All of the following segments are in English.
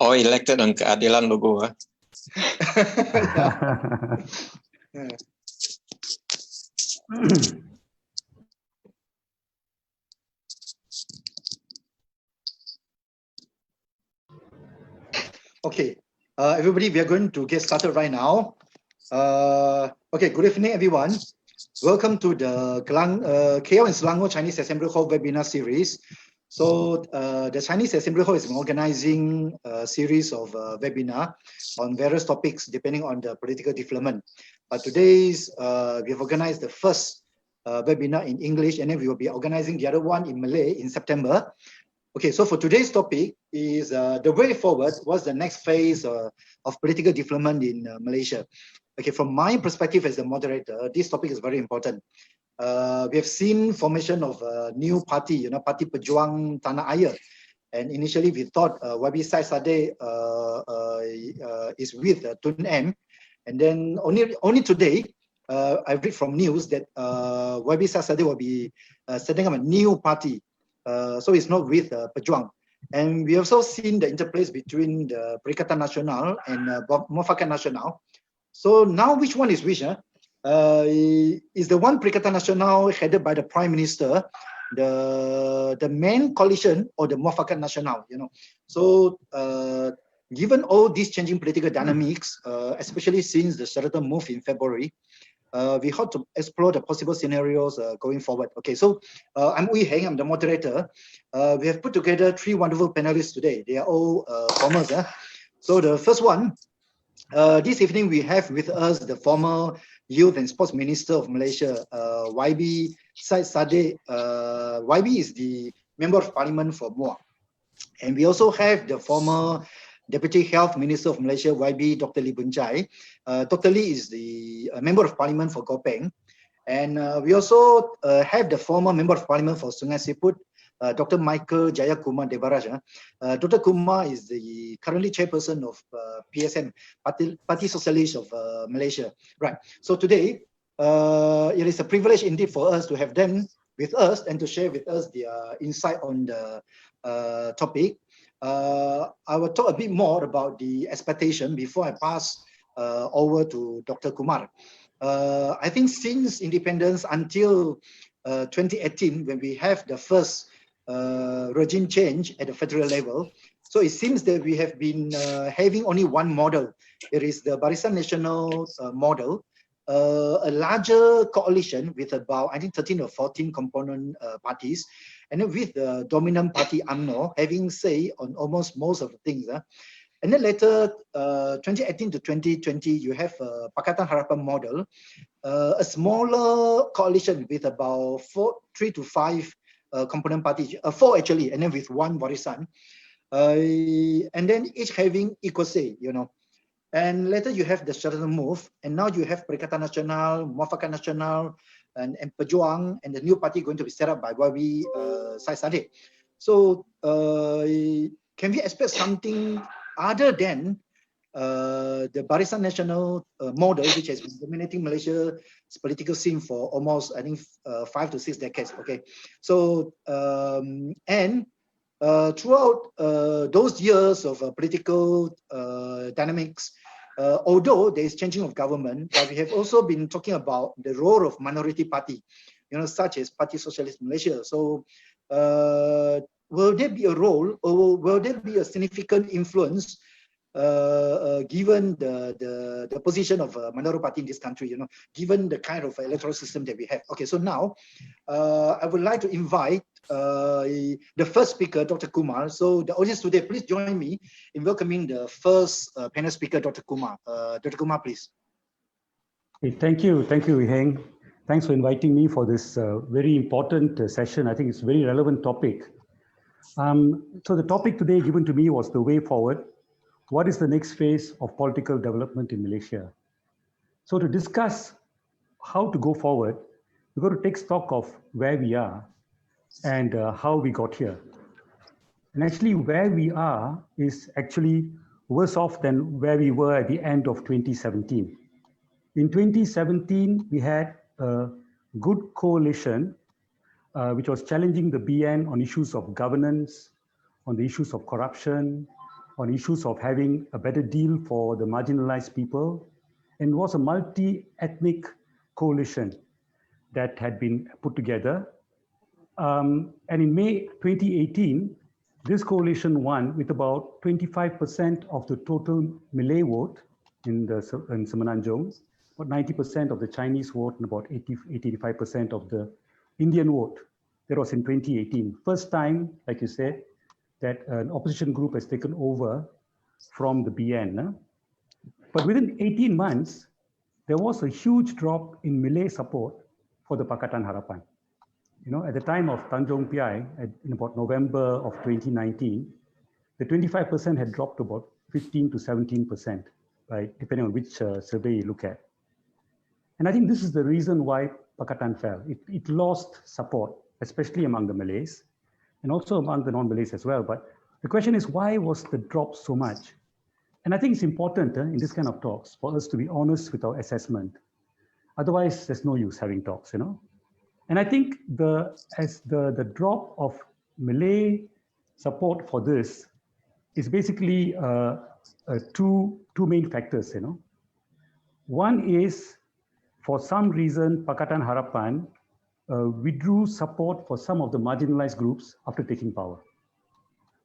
Or elected on keadilan logo. Okay, everybody, we are going to get started right now. Okay, good evening, everyone. Welcome to the KL and Selangor Chinese Assembly Hall webinar series. So the Chinese Assembly Hall is organizing a series of webinar on various topics depending on the political development. But today's, we have organized the first webinar in English, and then we will be organizing the other one in Malay in September. Okay, so for today's topic is the way forward. What's the next phase of political development in Malaysia? Okay, from my perspective as the moderator, this topic is very important. We have seen formation of a new party, Parti Pejuang Tanah Air. And initially we thought YB Syed Saddiq is with Tun M. And then only today, I read from news that YB Syed Saddiq will be setting up a new party. So it's not with Pejuang. And we also seen the interplay between the Perikatan Nasional and Muafakat Nasional. So now which one is which? Is the one Perikatan Nasional headed by the Prime Minister, the main coalition, or the Muafakat Nasional? So given all these changing political dynamics, especially since the Sheraton move in February, we hope to explore the possible scenarios going forward. Okay, so I'm Ui Heng, I'm the moderator. We have put together three wonderful panelists today. They are all formers. So the first one, this evening we have with us the former Youth and Sports Minister of Malaysia, YB Syed Saddiq. YB is the Member of Parliament for MUA. And we also have the former Deputy Health Minister of Malaysia, YB Dr. Lee Boon Chye. Dr. Lee is the Member of Parliament for Gopeng. And we also have the former Member of Parliament for Sungai Siput, Dr. Michael Jayakumar Devaraj. Dr. Kumar is the currently chairperson of PSM, Parti Socialist of Malaysia. Right. So today, it is a privilege indeed for us to have them with us and to share with us their insight on the topic. I will talk a bit more about the expectation before I pass over to Dr. Kumar. I think since independence until 2018, when we have the first regime change at the federal level, so it seems that we have been having only one model. It is the Barisan Nasional model, a larger coalition with about, I think, 13 or 14 component parties, and then with the dominant party UMNO having say on almost most of the things. And then later, 2018 to 2020, you have a Pakatan Harapan model, a smaller coalition with about 3 to 5 component parties, 4 actually, and then with one Barisan, and then each having equal say, And later you have the Sheraton move, and now you have Perikatan Nasional, Muafakat Nasional, and Pejuang, and the new party going to be set up by YB Syed Saddiq. So can we expect something other than the Barisan Nasional model, which has been dominating Malaysia's political scene for almost, I think, 5 to 6 decades? Okay, so throughout those years of political dynamics, although there is changing of government, but we have also been talking about the role of minority party, such as Parti Socialist Malaysia. So will there be a role, or will there be a significant influence given the position of a minority party in this country, given the kind of electoral system that we have? Okay, so now I would like to invite the first speaker, Dr. Kumar. So the audience today, please join me in welcoming the first panel speaker, Dr. Kumar. Dr. Kumar, please. Okay, thank you, Heng. Thanks for inviting me for this very important session. I think it's a very relevant topic. So the topic today given to me was the way forward. What is the next phase of political development in Malaysia? So to discuss how to go forward, we've got to take stock of where we are and how we got here. And actually where we are is actually worse off than where we were at the end of 2017. In 2017, we had a good coalition which was challenging the BN on issues of governance, on the issues of corruption, on issues of having a better deal for the marginalized people, and was a multi-ethnic coalition that had been put together. And in May 2018, this coalition won with about 25% of the total Malay vote in Semenanjung, about 90% of the Chinese vote, and about 85% of the Indian vote. That was in 2018. First time, like you said, that an opposition group has taken over from the BN. But within 18 months, there was a huge drop in Malay support for the Pakatan Harapan. You know, at the time of Tanjung Piai, in about November of 2019, the 25% had dropped to about 15 to 17%, right, depending on which survey you look at. And I think this is the reason why Pakatan fell. It lost support, especially among the Malays, and also among the non-Malays as well. But the question is, why was the drop so much? And I think it's important in this kind of talks for us to be honest with our assessment. Otherwise, there's no use having talks, you know. And I think the drop of Malay support for this is basically two main factors, you know. One is, for some reason, Pakatan Harapan withdrew support for some of the marginalized groups after taking power.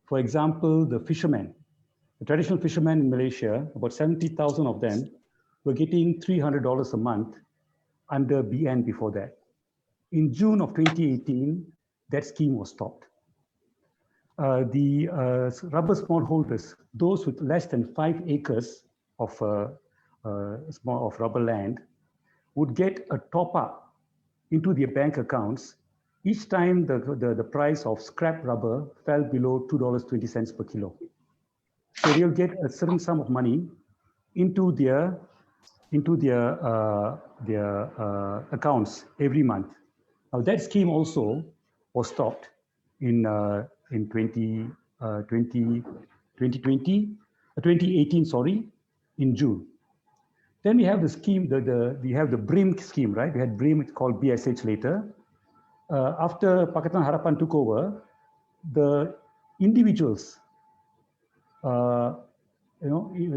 For example, the fishermen, the traditional fishermen in Malaysia, about 70,000 of them were getting $300 a month under BN before that. In June of 2018, that scheme was stopped. The rubber smallholders, those with less than 5 acres of rubber land, would get a top up into their bank accounts each time the price of scrap rubber fell below $2.20 per kilo. So they'll get a certain sum of money into their accounts every month. Now that scheme also was stopped in 2018, sorry, in June. Then we have the scheme, we have the BRIM scheme, right? We had BRIM, it's called BSH later. After Pakatan Harapan took over, the individuals,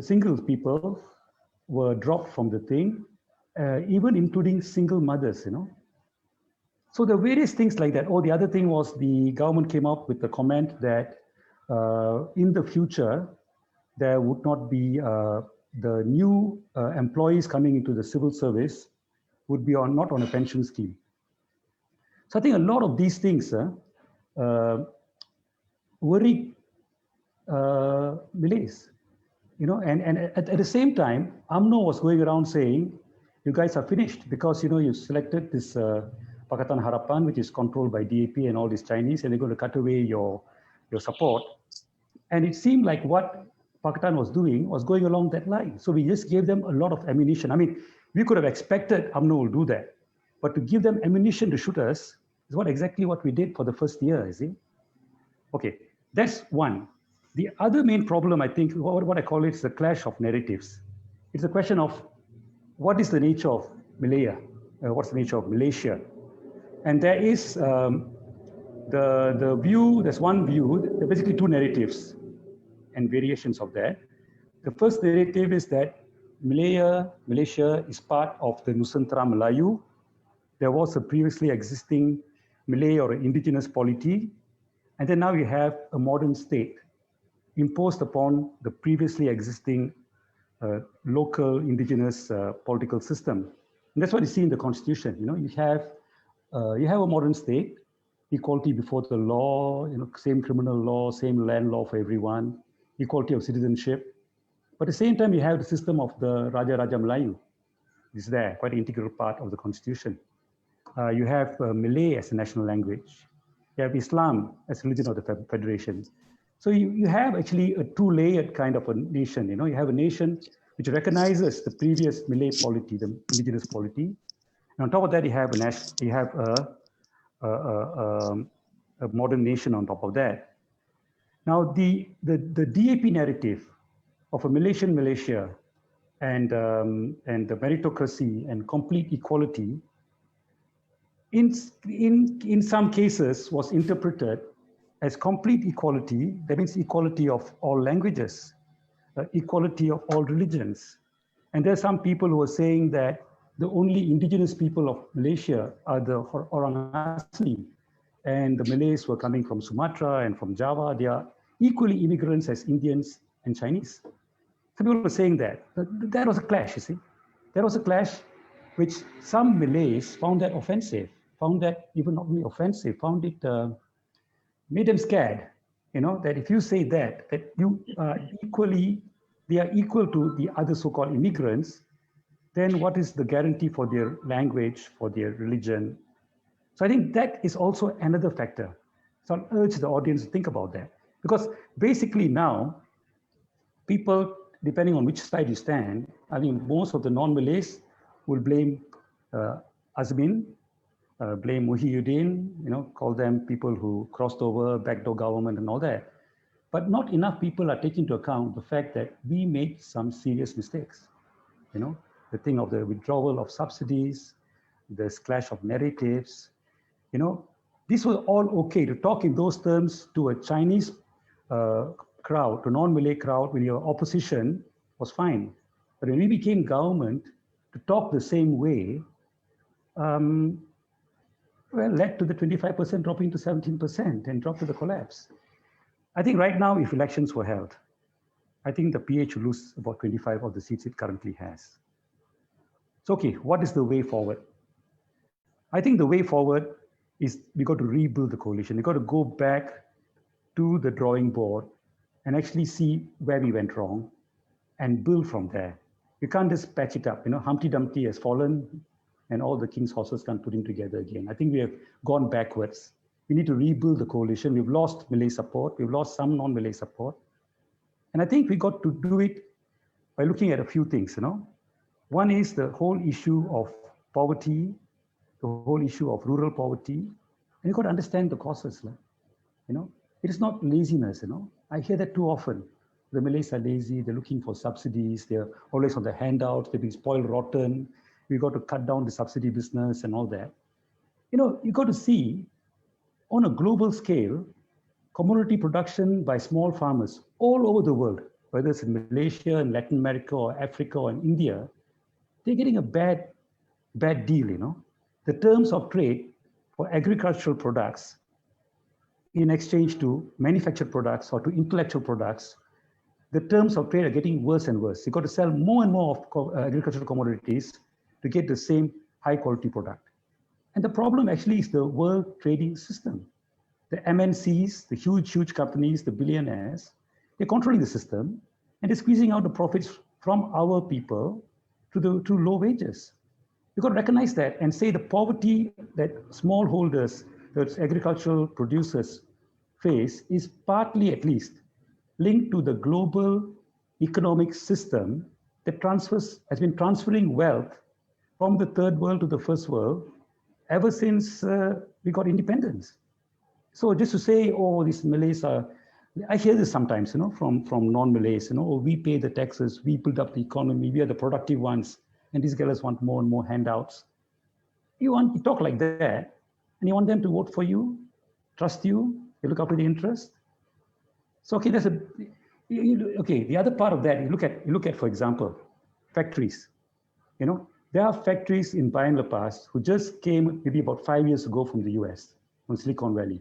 single people were dropped from the thing, even including single mothers, you know. So there are various things like that. Oh, the other thing was the government came up with the comment that in the future, there would not be the new employees coming into the civil service would be not on a pension scheme. So I think a lot of these things worried Malays, you know, and at the same time, UMNO was going around saying, you guys are finished because, you know, you selected this Pakatan Harapan, which is controlled by DAP and all these Chinese, and they're going to cut away your support. And it seemed like what Pakatan was doing was going along that line. So we just gave them a lot of ammunition. I mean, we could have expected UMNO will do that, but to give them ammunition to shoot us is exactly what we did for the first year, you see? Okay, that's one. The other main problem, I think, what I call it is the clash of narratives. It's a question of what is the nature of Malaya? What's the nature of Malaysia? And there is the view, there's one view, there are basically two narratives and variations of that. The first narrative is that Malaysia is part of the Nusantara Melayu. There was a previously existing Malay or indigenous polity, and then now you have a modern state imposed upon the previously existing local indigenous political system. And that's what you see in the constitution. You know, you have a modern state, equality before the law, you know, same criminal law, same land law for everyone, equality of citizenship. But at the same time, you have the system of the Raja Melayu. It's there, quite an integral part of the constitution. You have Malay as a national language. You have Islam as religion of the federation. So you have actually a two-layered kind of a nation. You know, you have a nation which recognizes the previous Malay polity, the indigenous polity. And on top of that, you have a modern nation on top of that. Now, the DAP narrative of a Malaysian Malaysia and the meritocracy and complete equality, in some cases was interpreted as complete equality. That means equality of all languages. equality of all religions. And there are some people who are saying that the only indigenous people of Malaysia are the orang asli, and the Malays were coming from Sumatra and from Java. They are equally immigrants as Indians and Chinese. Some people were saying that. That was a clash, you see. There was a clash which some Malays found that offensive, found that even not only offensive, found it, made them scared, you know, that if you say that you are equally, they are equal to the other so-called immigrants, then what is the guarantee for their language, for their religion? So I think that is also another factor. So I'll urge the audience to think about that. Because basically now, people, depending on which side you stand, I mean, most of the non-Malays will blame Azmin, blame Muhyiddin, you know, call them people who crossed over, backdoor government and all that. But not enough people are taking into account the fact that we made some serious mistakes. You know, the thing of the withdrawal of subsidies, the clash of narratives, you know, this was all okay to talk in those terms to a Chinese crowd, to non-Malay crowd, when your opposition was fine. But when we became government, to talk the same way, well, led to the 25% dropping to 17% and dropped to the collapse. I think right now, if elections were held, I think the PH will lose about 25 of the seats it currently has. So, okay, what is the way forward? I think the way forward is we got to rebuild the coalition. We got to go back to the drawing board and actually see where we went wrong and build from there. We can't just patch it up. You know, Humpty Dumpty has fallen and all the king's horses can't put him together again. I think we have gone backwards. We need to rebuild the coalition. We've lost Malay support. We've lost some non-Malay support. And I think we got to do it by looking at a few things, you know. One is the whole issue of poverty, the whole issue of rural poverty. And you got to understand the causes, you know. It is not laziness, you know. I hear that too often. The Malays are lazy, they're looking for subsidies, they're always on the handouts, they're being spoiled rotten. We got to cut down the subsidy business and all that. You know, you got to see on a global scale, commodity production by small farmers all over the world, whether it's in Malaysia, in Latin America, or Africa, or in India, they're getting a bad deal, you know. The terms of trade for agricultural products in exchange to manufactured products or to intellectual products, the terms of trade are getting worse and worse. You've got to sell more and more of agricultural commodities to get the same high quality product. And the problem actually is the world trading system. The MNCs, the huge companies, the billionaires, they're controlling the system and they're squeezing out the profits from our people to low wages. You've got to recognize that and say the poverty that smallholders, that agricultural producers face is partly at least linked to the global economic system that has been transferring wealth from the third world to the first world ever since we got independence. So just to say, oh, these Malays are, I hear this sometimes, you know, from non-Malays, you know, oh, we pay the taxes, we build up the economy, we are the productive ones, and these guys want more and more handouts. You talk like that, and you want them to vote for you, trust you, you look after the interest. So okay, okay. The other part of that, you look at, for example, factories. You know, there are factories in Bayan Lepas who just came maybe about 5 years ago from the US, from Silicon Valley.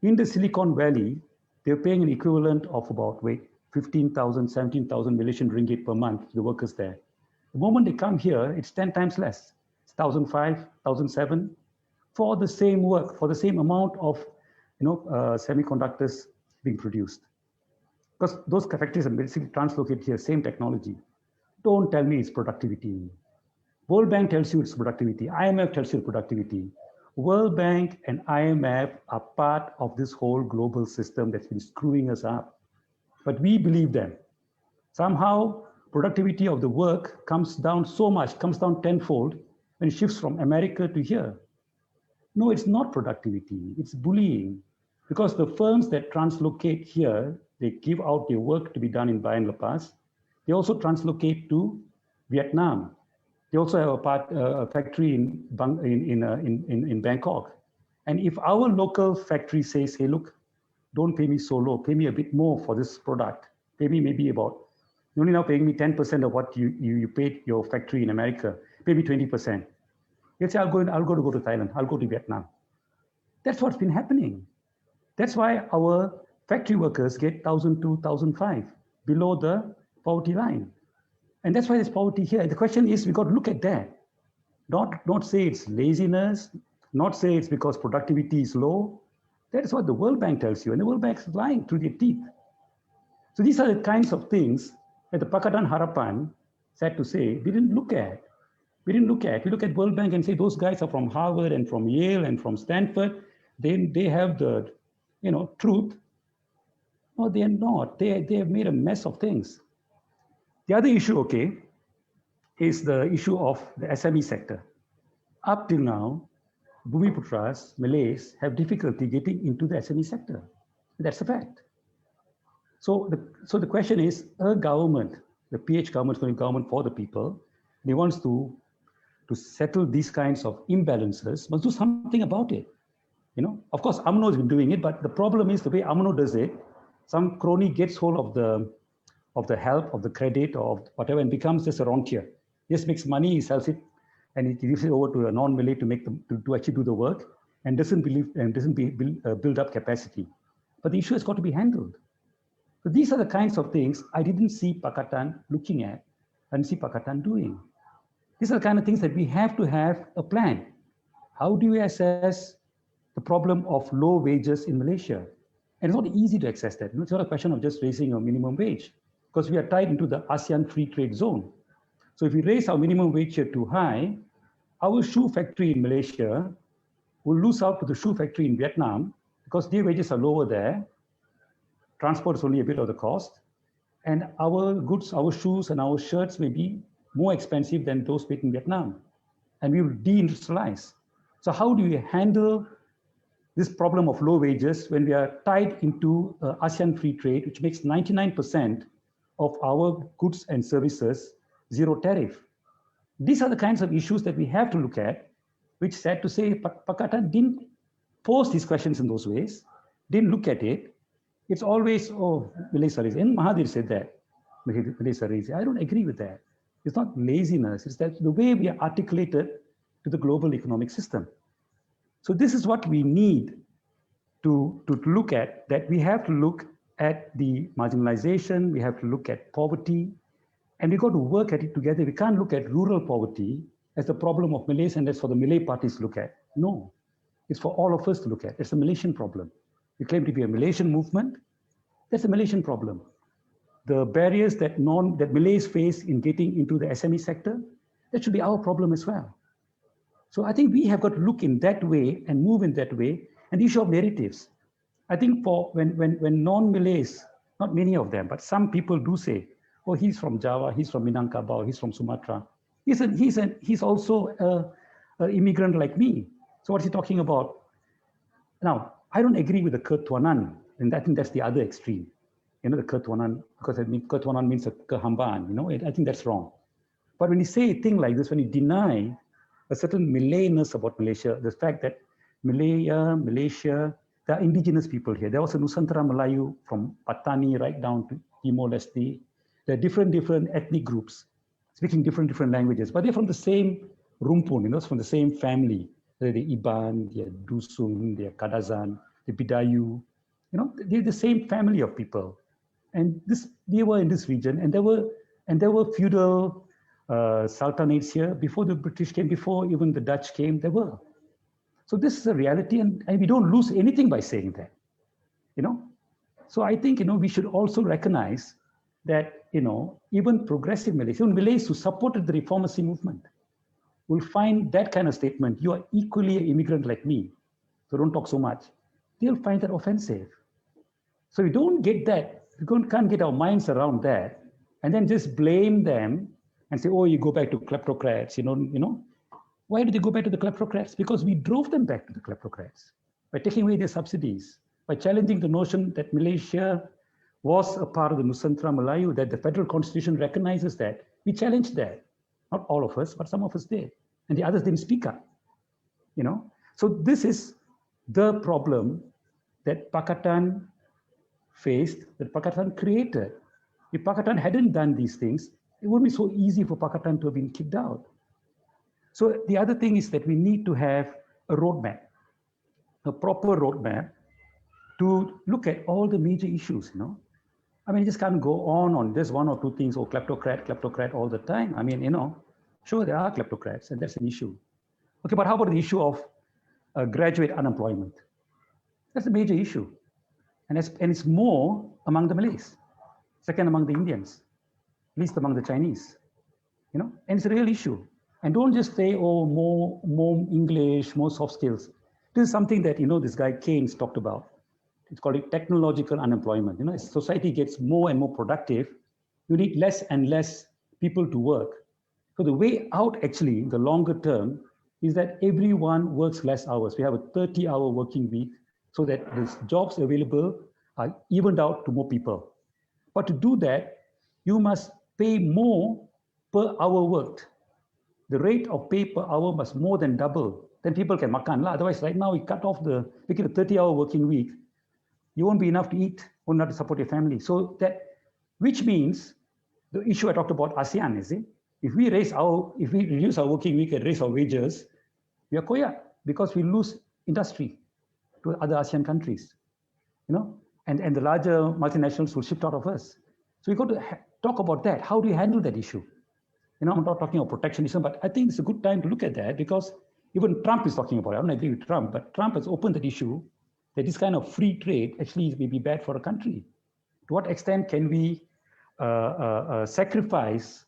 In the Silicon Valley, they're paying an equivalent of about 15,000, 17,000 Malaysian ringgit per month to the workers there. The moment they come here, it's 10 times less. It's 1,500, 1,700 for the same work, for the same amount of, you know, semiconductors being produced. Because those factories are basically translocated here, same technology. Don't tell me it's productivity. World Bank tells you it's productivity. IMF tells you productivity. World Bank and IMF are part of this whole global system that's been screwing us up. But we believe them. Somehow, productivity of the work comes down so much, comes down tenfold when it shifts from America to here. No, it's not productivity, it's bullying. Because the firms that translocate here, they give out their work to be done in Bayan Lepas. They also translocate to Vietnam. They also have a factory in Bangkok. And if our local factory says, hey, look, don't pay me so low, pay me a bit more for this product, pay me maybe about You're only now paying me 10% of what you paid your factory in America. Pay me 20%. You'll say, I'll go to Thailand. I'll go to Vietnam. That's what's been happening. That's why our factory workers get 1,002, 1,005 below the poverty line. And that's why there's poverty here. The question is, we've got to look at that. Not say it's laziness, not say it's because productivity is low. That is what the World Bank tells you. And the World Bank is lying through their teeth. So these are the kinds of things that the Pakatan Harapan, sad to say, we didn't look at. We look at World Bank and say those guys are from Harvard and from Yale and from Stanford. They have the truth. No, they are not. They have made a mess of things. The other issue, okay, is the issue of the SME sector. Up till now, Bumiputras, Malays, have difficulty getting into the SME sector. That's a fact. So the question is, a government, the PH government is going to be government for the people. They wants to settle these kinds of imbalances, must do something about it. Of course, UMNO has been doing it, but the problem is the way UMNO does it, some crony gets hold of the help, of the credit, or of whatever, and becomes just a rentier. Just makes money, he sells it, and he gives it over to a non-Malay to actually do the work, and doesn't build up capacity. But the issue has got to be handled. So these are the kinds of things I didn't see Pakatan looking at, and see Pakatan doing. These are the kind of things that we have to have a plan. How do we assess the problem of low wages in Malaysia? And it's not easy to access that. It's not a question of just raising a minimum wage, because we are tied into the ASEAN free trade zone. So if we raise our minimum wage here too high, our shoe factory in Malaysia will lose out to the shoe factory in Vietnam because their wages are lower there. Transport is only a bit of the cost. And our goods, our shoes and our shirts may be more expensive than those made in Vietnam. And we will deindustrialize. So how do we handle this problem of low wages when we are tied into ASEAN free trade, which makes 99% of our goods and services zero tariff? These are the kinds of issues that we have to look at, which sad to say, Pakatan didn't pose these questions in those ways, didn't look at it. It's always, oh, Malay Saris. And Mahathir said that, Malay Saris. I don't agree with that. It's not laziness, it's that the way we are articulated to the global economic system. So this is what we need to look at, that we have to look at the marginalization, we have to look at poverty, and we've got to work at it together. We can't look at rural poverty as the problem of Malays and that's for the Malay parties to look at. No, it's for all of us to look at. It's a Malaysian problem. We claim to be a Malaysian movement. That's a Malaysian problem. The barriers that Malays face in getting into the SME sector, that should be our problem as well. So I think we have got to look in that way and move in that way. And the issue of narratives. I think for when non-Malays, not many of them, but some people do say, oh, he's from Java, he's from Minangkabau, he's from Sumatra. He's also an immigrant like me. So what's he talking about? Now, I don't agree with the ketuanan, and I think that's the other extreme. The ketuanan, because I mean, ketuanan means a kehambaan, I think that's wrong. But when you say a thing like this, when you deny a certain Malayness about Malaysia, the fact that Malaysia, there are indigenous people here. There was a Nusantara Melayu from Patani right down to Timor-Leste. There are different ethnic groups speaking different languages, but they're from the same rumpun, from the same family. They're Iban, they're Dusun, they're Kadazan, they're Bidayu. They're the same family of people. And they were in this region, and there were feudal sultanates here before the British came, before even the Dutch came. There were. So this is a reality, and we don't lose anything by saying that. So I think we should also recognize that even progressive Malays, even Malays who supported the reformacy movement, will find that kind of statement, you are equally an immigrant like me, so don't talk so much. They'll find that offensive. So we don't get that, we can't get our minds around that, and then just blame them and say, oh, you go back to kleptocrats, Why do they go back to the kleptocrats? Because we drove them back to the kleptocrats by taking away their subsidies, by challenging the notion that Malaysia was a part of the Nusantara Melayu, that the federal constitution recognizes that. We challenged that. Not all of us, but some of us did. And the others didn't speak up. So this is the problem that Pakatan faced, that Pakatan created. If Pakistan hadn't done these things, it wouldn't be so easy for Pakistan to have been kicked out. So the other thing is that we need to have a roadmap, a proper roadmap to look at all the major issues, you know. I mean, you just can't go on just one or two things, oh, kleptocrat all the time. I mean, you know, sure, there are kleptocrats, and that's an issue. Okay, but how about the issue of graduate unemployment? That's a major issue. And it's more among the Malays, second among the Indians, least among the Chinese, you know, and it's a real issue. And don't just say, oh, more English, more soft skills. This is something that, you know, this guy Keynes talked about. It's called technological unemployment. You know, as society gets more and more productive, you need less and less people to work. So the way out, actually, in the longer term, is that everyone works less hours. We have a 30-hour working week so that the jobs available are evened out to more people. But to do that, you must pay more per hour worked. The rate of pay per hour must more than double. Then people can makan lah. Otherwise, right now we cut off make it a 30-hour working week. You won't be enough to eat, won't have to support your family. So that, which means the issue I talked about ASEAN is, if we reduce our working week and raise our wages, we are koyak because we lose industry to other ASEAN countries, you know, and the larger multinationals will shift out of us. So we got to talk about that. How do you handle that issue? You know, I'm not talking about protectionism, but I think it's a good time to look at that because even Trump is talking about it. I don't agree with Trump, but Trump has opened that issue that this kind of free trade actually may be bad for a country. To what extent can we sacrifice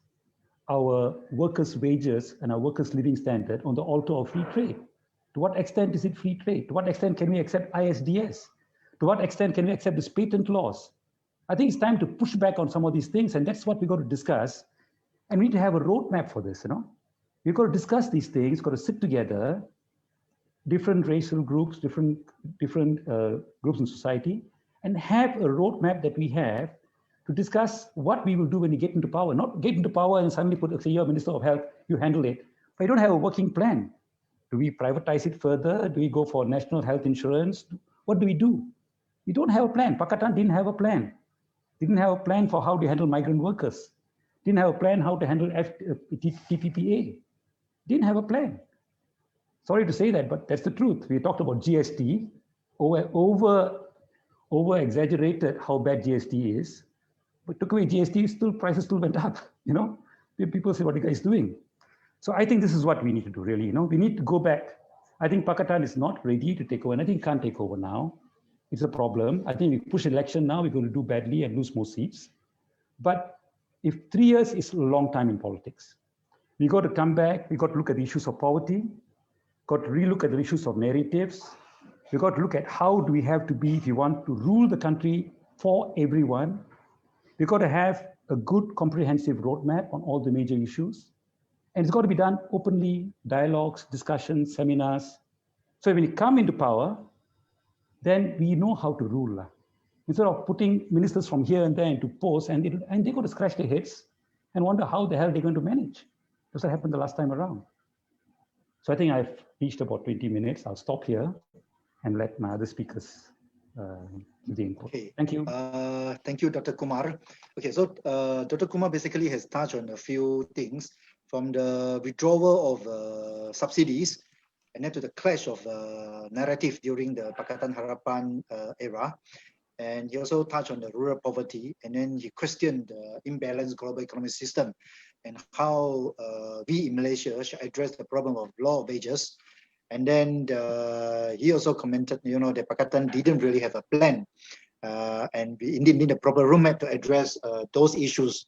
our workers' wages and our workers' living standard on the altar of free trade? To what extent is it free trade? To what extent can we accept ISDS? To what extent can we accept these patent laws? I think it's time to push back on some of these things, and that's what we've got to discuss. And we need to have a roadmap for this, you know. We've got to discuss these things, got to sit together, different racial groups, different groups in society, and have a roadmap that we have to discuss what we will do when we get into power. Not get into power and suddenly say, you're Minister of Health, you handle it. But you don't have a working plan. Do we privatize it further? Do we go for national health insurance? What do we do? We don't have a plan. Pakistan didn't have a plan. Didn't have a plan for how to handle migrant workers. Didn't have a plan how to handle TPPA. Didn't have a plan. Sorry to say that, but that's the truth. We talked about GST, over exaggerated how bad GST is, but took away GST, prices still went up. You know, people say, what are you guys doing? So I think this is what we need to do, really. You know, we need to go back. I think Pakistan is not ready to take over, and I think can't take over now. It's a problem. I think we push election now, we're going to do badly and lose more seats. But if 3 years is a long time in politics, we got to come back. We got to look at the issues of poverty. Got to relook at the issues of narratives. We got to look at how do we have to be if you want to rule the country for everyone. We got to have a good comprehensive roadmap on all the major issues. And it's got to be done openly, dialogues, discussions, seminars. So when you come into power, then we know how to rule. Instead of putting ministers from here and there into posts, and they got to scratch their heads and wonder how the hell they're going to manage. That's what happened the last time around. So I think I've reached about 20 minutes. I'll stop here and let my other speakers give the input. Okay. Thank you. Thank you, Dr. Kumar. Okay, so Dr. Kumar basically has touched on a few things, from the withdrawal of subsidies and then to the clash of narrative during the Pakatan Harapan era. And he also touched on the rural poverty, and then he questioned the imbalanced global economic system and how we in Malaysia should address the problem of low wages. And then he also commented, you know, that Pakatan didn't really have a plan, and we indeed need a proper roadmap to address those issues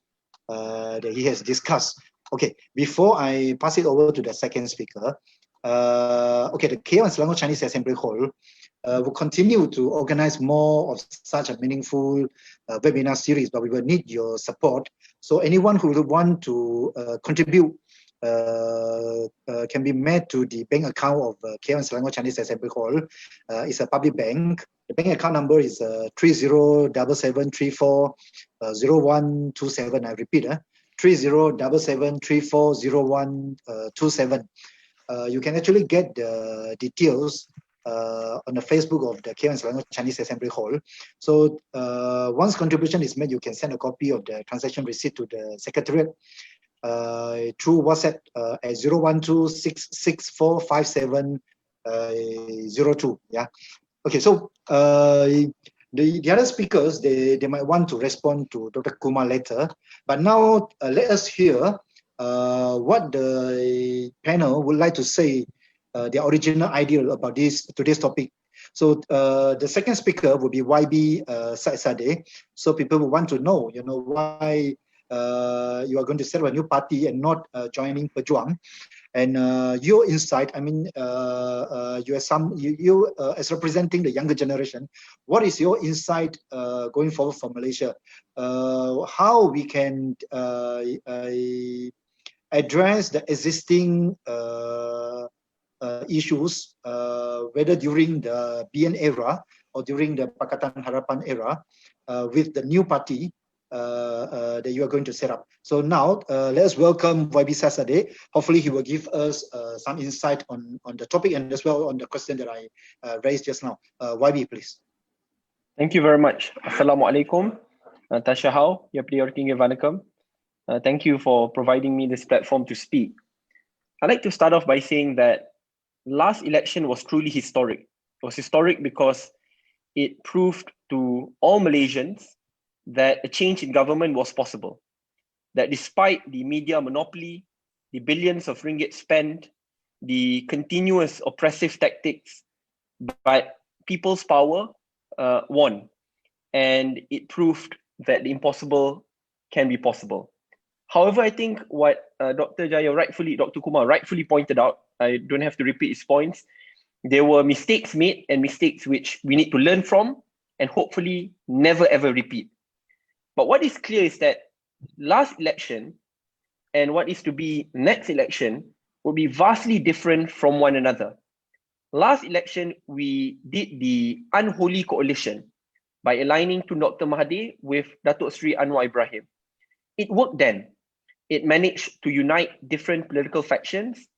that he has discussed. Okay, before I pass it over to the second speaker, okay, the KL and Selangor Chinese Assembly Hall will continue to organize more of such a meaningful webinar series, but we will need your support. So anyone who would want to contribute can be made to the bank account of KL and Selangor Chinese Assembly Hall. It's a public bank. The bank account number is 3077340127. I repeat, 3077340127. You can actually get the details on the Facebook of the KL and Selangor Chinese Assembly Hall. So once contribution is made, you can send a copy of the transaction receipt to the Secretariat through WhatsApp at 012-664-5702. Yeah. Okay. So the other speakers, they might want to respond to Dr. Kumar later, but now let us hear what the panel would like to say, their original idea about today's topic. So the second speaker will be YB Sade. So people will want to know, why you are going to set up a new party and not joining Pejuang. And your insight, I mean, you as representing the younger generation, what is your insight going forward for Malaysia? How we can address the existing issues, whether during the BN era or during the Pakatan Harapan era, with the new party that you are going to set up. So now let us welcome YB Sade. Hopefully he will give us some insight on the topic and as well on the question that I raised just now. YB, please. Thank you very much. Assalamualaikum. Tasha Hao, ya priority vanakkam. Thank you for providing me this platform to speak. I'd like to start off by saying that last election was truly historic. It was historic because it proved to all Malaysians that a change in government was possible. That despite the media monopoly, the billions of ringgit spent, the continuous oppressive tactics, but people's power won. And it proved that the impossible can be possible. However, I think what Dr. Kumar rightfully pointed out, I don't have to repeat his points, there were mistakes made and mistakes which we need to learn from and hopefully never ever repeat. But what is clear is that last election and what is to be next election will be vastly different from one another. Last election, we did the unholy coalition by aligning to Dr. Mahathir with Datuk Sri Anwar Ibrahim. It worked then. It managed to unite different political factions.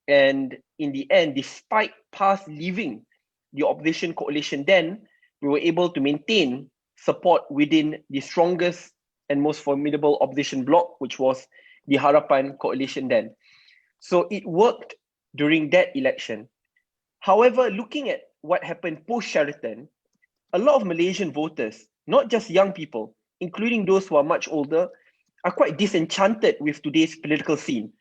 And in the end, despite PAS leaving the opposition coalition then, we were able to maintain support within the strongest and most formidable opposition bloc, which was the Harapan coalition then. So it worked during that election. However, looking at what happened post-Sheraton, a lot of Malaysian voters, not just young people, including those who are much older, are quite disenchanted with today's political scene.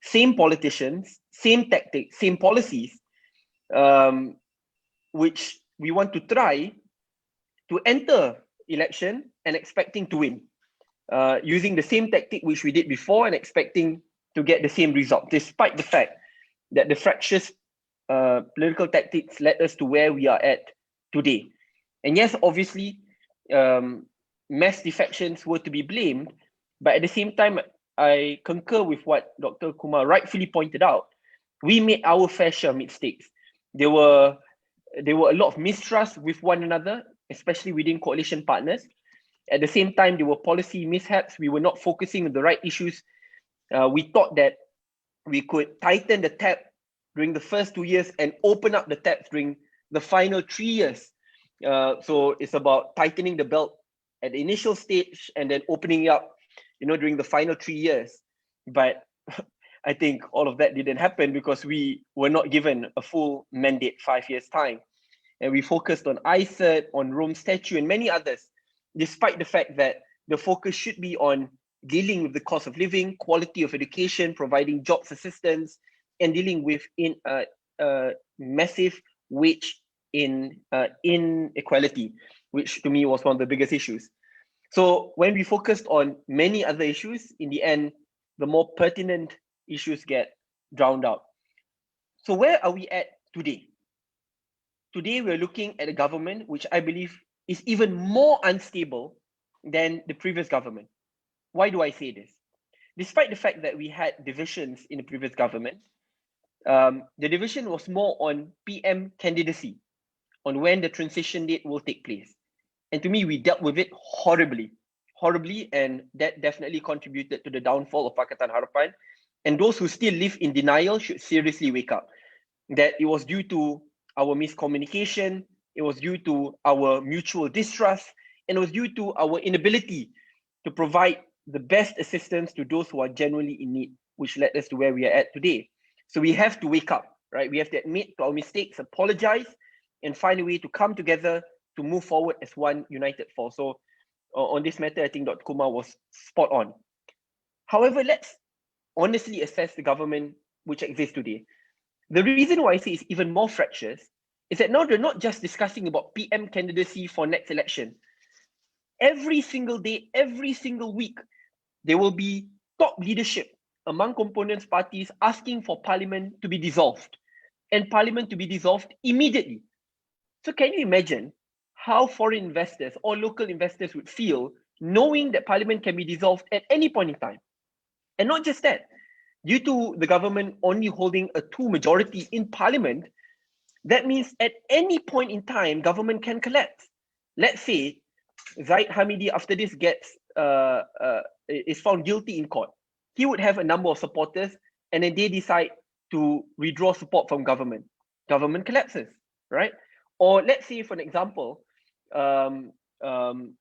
Same politicians, same tactics, same policies, which we want to try to enter election and expecting to win, using the same tactic which we did before and expecting to get the same result, despite the fact that the fractious political tactics led us to where we are at today. And yes, obviously, mass defections were to be blamed, but at the same time, I concur with what Dr. Kumar rightfully pointed out. We made our fair share of mistakes. There were a lot of mistrust with one another, especially within coalition partners. At the same time, there were policy mishaps. We were not focusing on the right issues. We thought that we could tighten the tap during the first 2 years and open up the taps during the final 3 years. So it's about tightening the belt at the initial stage and then opening it up, during the final 3 years. But I think all of that didn't happen because we were not given a full mandate 5 years' time. And we focused on ICET, on Rome Statute, and many others, despite the fact that the focus should be on dealing with the cost of living, quality of education, providing jobs assistance, and dealing with massive wage inequality, which to me was one of the biggest issues. So when we focused on many other issues, in the end, the more pertinent issues get drowned out. So where are we at today? Today, we're looking at a government which I believe is even more unstable than the previous government. Why do I say this? Despite the fact that we had divisions in the previous government, the division was more on PM candidacy, on when the transition date will take place. And to me, we dealt with it horribly, and that definitely contributed to the downfall of Pakatan Harapan. And those who still live in denial should seriously wake up, that it was due to our miscommunication, it was due to our mutual distrust, and it was due to our inability to provide the best assistance to those who are genuinely in need, which led us to where we are at today. So we have to wake up, right? We have to admit to our mistakes, apologize, and find a way to come together to move forward as one united force. So on this matter, I think Dr. Kumar was spot on. However, let's honestly assess the government which exists today. The reason why I say it's even more fractious is that now they're not just discussing about PM candidacy for next election. Every single day, every single week, there will be top leadership among components parties asking for parliament to be dissolved and parliament to be dissolved immediately. So can you imagine how foreign investors or local investors would feel knowing that parliament can be dissolved at any point in time? And not just that, due to the government only holding a 2 majority in parliament, that means at any point in time, government can collapse. Let's say Zaid Hamidi, after this is found guilty in court. He would have a number of supporters, and then they decide to withdraw support from government. Government collapses, right? Or let's say, for an example, Bersatu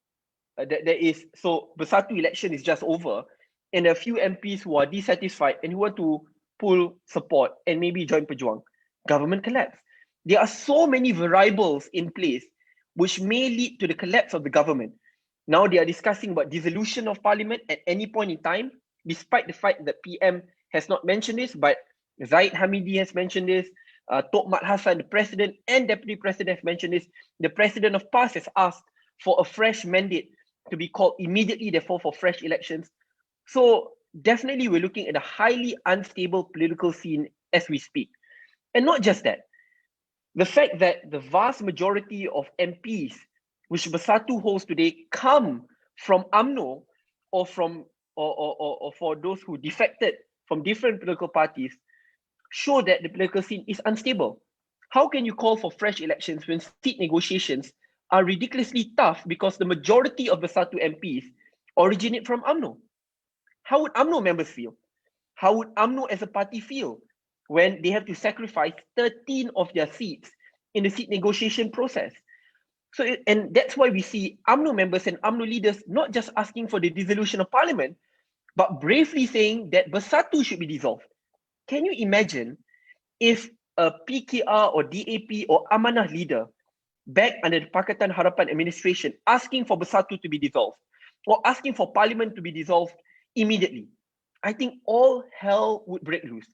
election is just over, and a few MPs who are dissatisfied and who want to pull support and maybe join Pejuang. Government collapse. There are so many variables in place which may lead to the collapse of the government. Now they are discussing about dissolution of parliament at any point in time, despite the fact that PM has not mentioned this, but Zaid Hamidi has mentioned this, Tok Mat Hassan, the president and deputy president, have mentioned this. The president of PAS has asked for a fresh mandate to be called immediately, therefore for fresh elections. So definitely we're looking at a highly unstable political scene as we speak. And not just that, the fact that the vast majority of MPs which Bersatu holds today come from UMNO or from or for those who defected from different political parties show that the political scene is unstable. How can you call for fresh elections when seat negotiations are ridiculously tough because the majority of Bersatu MPs originate from UMNO? How would UMNO members feel? How would UMNO as a party feel when they have to sacrifice 13 of their seats in the seat negotiation process? So, and that's why we see UMNO members and UMNO leaders not just asking for the dissolution of parliament, but bravely saying that Bersatu should be dissolved. Can you imagine if a PKR or DAP or Amanah leader back under the Pakatan Harapan administration asking for Bersatu to be dissolved or asking for parliament to be dissolved immediately? I think all hell would break loose.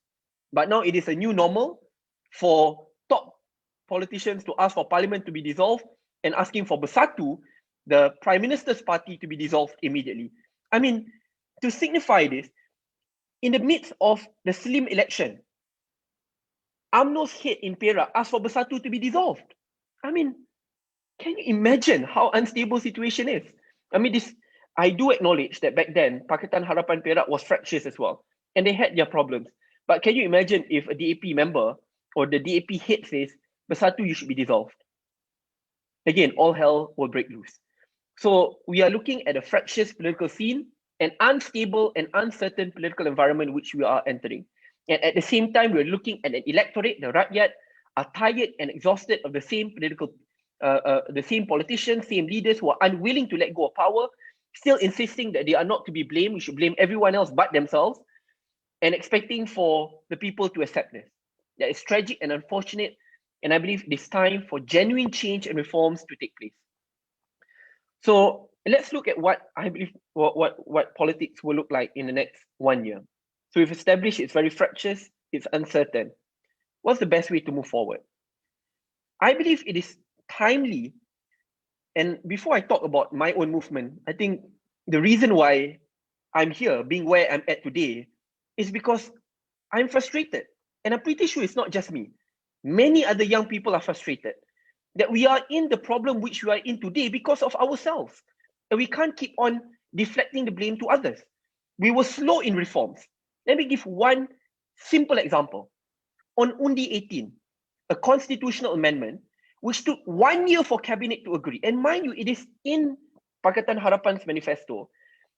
But now it is a new normal for top politicians to ask for parliament to be dissolved and asking for Bersatu, the Prime Minister's party, to be dissolved immediately. I mean, to signify this, in the midst of the Slim election, UMNO's head in Perak asked for Bersatu to be dissolved. I mean, can you imagine how unstable situation is? I mean, I do acknowledge that back then, Pakatan Harapan Perak was fractious as well, and they had their problems. But can you imagine if a DAP member or the DAP head says, Bersatu, you should be dissolved? Again, all hell will break loose. So we are looking at a fractious political scene, an unstable and uncertain political environment which we are entering. And at the same time, we're looking at an electorate, the Rakyat, are tired and exhausted of the same politicians, same leaders who are unwilling to let go of power, still insisting that they are not to be blamed, we should blame everyone else but themselves, and expecting for the people to accept this. That is tragic and unfortunate, and I believe it is time for genuine change and reforms to take place. So let's look at what I believe what politics will look like in the next 1 year. So we've established it's very fractious, it's uncertain. What's the best way to move forward? I believe it is timely, and before I talk about my own movement, I think the reason why I'm here, being where I'm at today, is because I'm frustrated. And I'm pretty sure it's not just me. Many other young people are frustrated that we are in the problem which we are in today because of ourselves. And we can't keep on deflecting the blame to others. We were slow in reforms. Let me give one simple example. On Undi 18, a constitutional amendment which took 1 year for cabinet to agree. And mind you, it is in Pakatan Harapan's manifesto.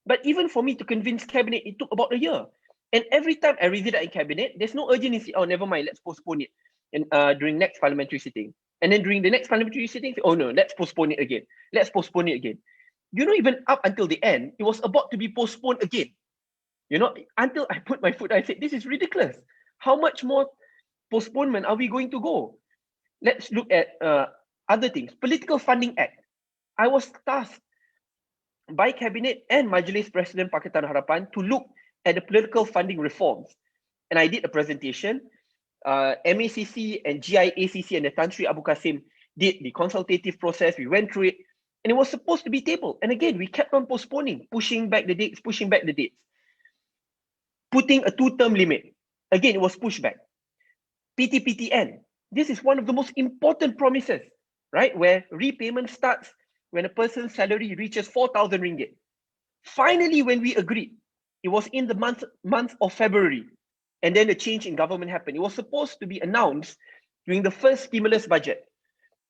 But even for me to convince cabinet, it took about a year. And every time I read that in cabinet, there's no urgency. Oh, never mind, let's postpone it. and during next parliamentary sitting. And then during the next parliamentary sitting, oh no, let's postpone it again. Let's postpone it again. You know, even up until the end, it was about to be postponed again. You know, until I put my foot, I said, this is ridiculous. How much more postponement are we going to go? Let's look at other things. Political Funding Act. I was tasked by Cabinet and Majlis President Pakatan Harapan to look at the political funding reforms. And I did a presentation. MACC and GIACC and the Tan Sri Abu Qasim did the consultative process. We went through it and it was supposed to be tabled. And again, we kept on postponing, pushing back the dates. Putting a 2-term limit. Again, it was pushed back. PTPTN. This is one of the most important promises, right? Where repayment starts when a person's salary reaches 4,000 ringgit. Finally, when we agreed, it was in the month of February, and then the change in government happened. It was supposed to be announced during the first stimulus budget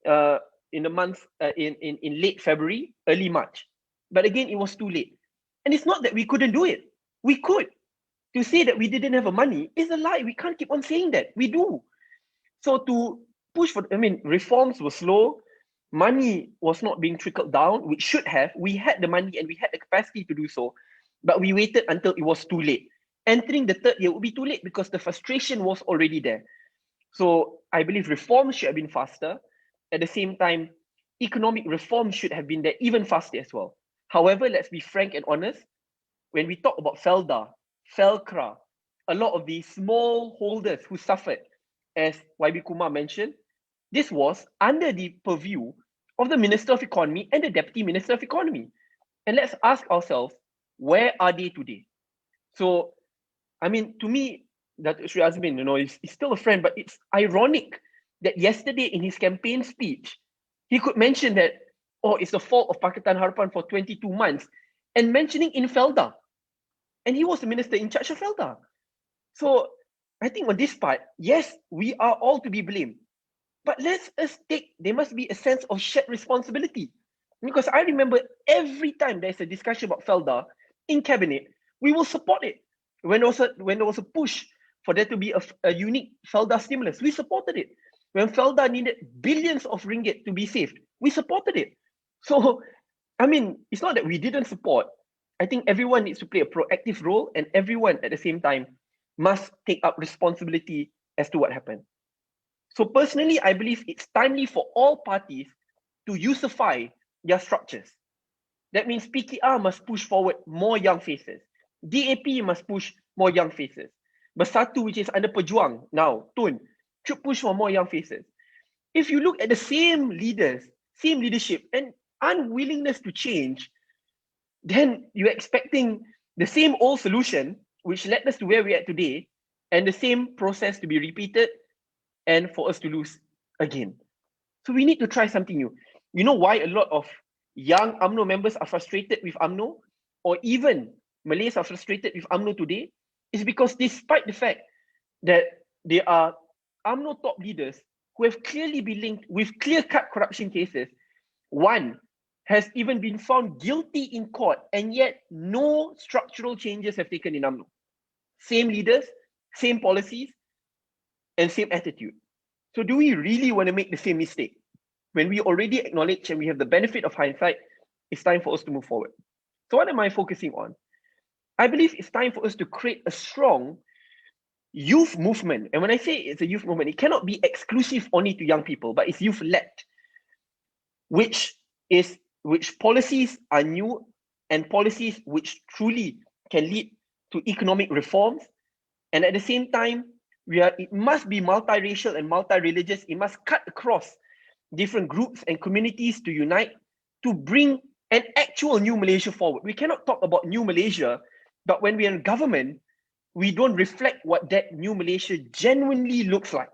in the month in late February, early March. But again, it was too late. And it's not that we couldn't do it. We could. To say that we didn't have money is a lie. We can't keep on saying that. We do. So to push for, reforms were slow. Money was not being trickled down, which should have. We had the money and we had the capacity to do so, but we waited until it was too late. Entering the third year would be too late because the frustration was already there. So I believe reforms should have been faster. At the same time, economic reform should have been there even faster as well. However, let's be frank and honest. When we talk about FELDA, FELCRA, a lot of the small holders who suffered, as YB Kumar mentioned, this was under the purview of the Minister of Economy and the Deputy Minister of Economy. And let's ask ourselves, where are they today? So, to me, that Sri Azmin, is still a friend, but it's ironic that yesterday in his campaign speech, he could mention that, it's the fault of Pakatan Harapan for 22 months, and mentioning in FELDA. And he was the minister in charge of FELDA. So I think on this part, yes, we are all to be blamed. But there must be a sense of shared responsibility. Because I remember every time there's a discussion about FELDA in cabinet, we will support it. When there was a push for there to be a unique FELDA stimulus, we supported it. When FELDA needed billions of ringgit to be saved, we supported it. So, it's not that we didn't support. I think everyone needs to play a proactive role, and everyone at the same time must take up responsibility as to what happened. So personally, I believe it's timely for all parties to usify their structures. That means PKR must push forward more young faces. DAP must push more young faces. Bersatu, which is under Pejuang now, Tun, should push for more young faces. If you look at the same leaders, same leadership, and unwillingness to change, then you're expecting the same old solution, which led us to where we're at today, and the same process to be repeated and for us to lose again. So we need to try something new. You know why a lot of young UMNO members are frustrated with UMNO, or even Malays are frustrated with UMNO today? Is because despite the fact that there are UMNO top leaders who have clearly been linked with clear-cut corruption cases, one has even been found guilty in court, and yet no structural changes have taken in UMNO. Same leaders, same policies, and same attitude. So do we really want to make the same mistake? When we already acknowledge and we have the benefit of hindsight, it's time for us to move forward. So what am I focusing on? I believe it's time for us to create a strong youth movement. And when I say it's a youth movement, it cannot be exclusive only to young people, but it's youth-led, which policies are new and policies which truly can lead to economic reforms. And at the same time, it must be multiracial and multi-religious. It must cut across different groups and communities to unite to bring an actual new Malaysia forward. We cannot talk about new Malaysia, but when we're in government, we don't reflect what that new Malaysia genuinely looks like.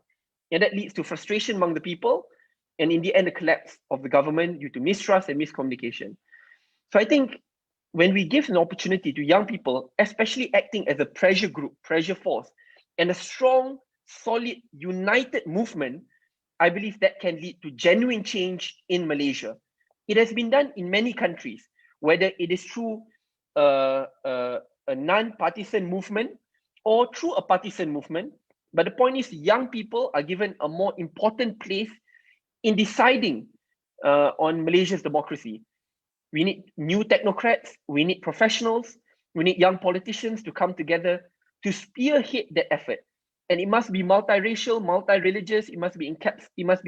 And that leads to frustration among the people, and in the end, the collapse of the government due to mistrust and miscommunication. So I think when we give an opportunity to young people, especially acting as a pressure group, pressure force, and a strong, solid, united movement, I believe that can lead to genuine change in Malaysia. It has been done in many countries, whether it is through a non-partisan movement or through a partisan movement. But the point is, young people are given a more important place in deciding on Malaysia's democracy. We need new technocrats, we need professionals, we need young politicians to come together to spearhead that effort. And it must be multiracial, multi-religious, it must be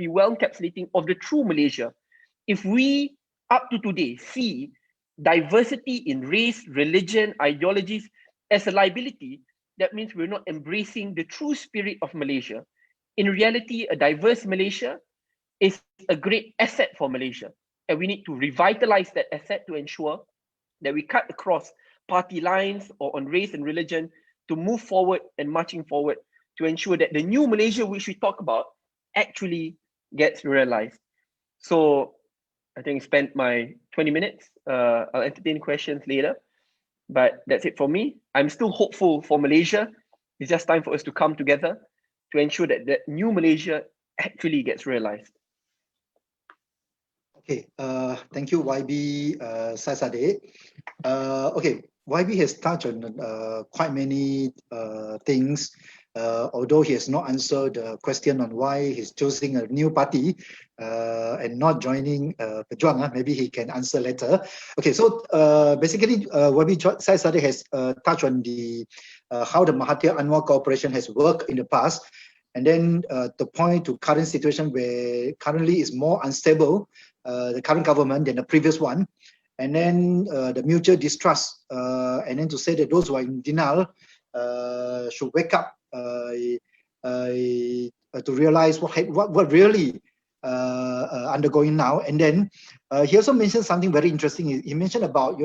well encapsulating of the true Malaysia. If we, up to today, see diversity in race, religion, ideologies as a liability, that means we're not embracing the true spirit of Malaysia. In reality, a diverse Malaysia is a great asset for Malaysia. And we need to revitalize that asset to ensure that we cut across party lines or on race and religion to move forward and marching forward to ensure that the new Malaysia which we talk about actually gets realized. So I think I spent my 20 minutes. I'll entertain questions later, but that's it for me. I'm still hopeful for Malaysia. It's just time for us to come together to ensure that that new Malaysia actually gets realized. Okay, thank you, YB Saisade. Okay, YB has touched on quite many things, although he has not answered the question on why he's choosing a new party and not joining Pejuang. Maybe he can answer later. Okay, so basically, YB Saisade has touched on the how the Mahathir Anwar cooperation has worked in the past, and then the point to current situation where currently is more unstable, the current government than the previous one, and then the mutual distrust, and then to say that those who are in denial should wake up to realize what really undergoing now. And then he also mentioned something very interesting. He mentioned about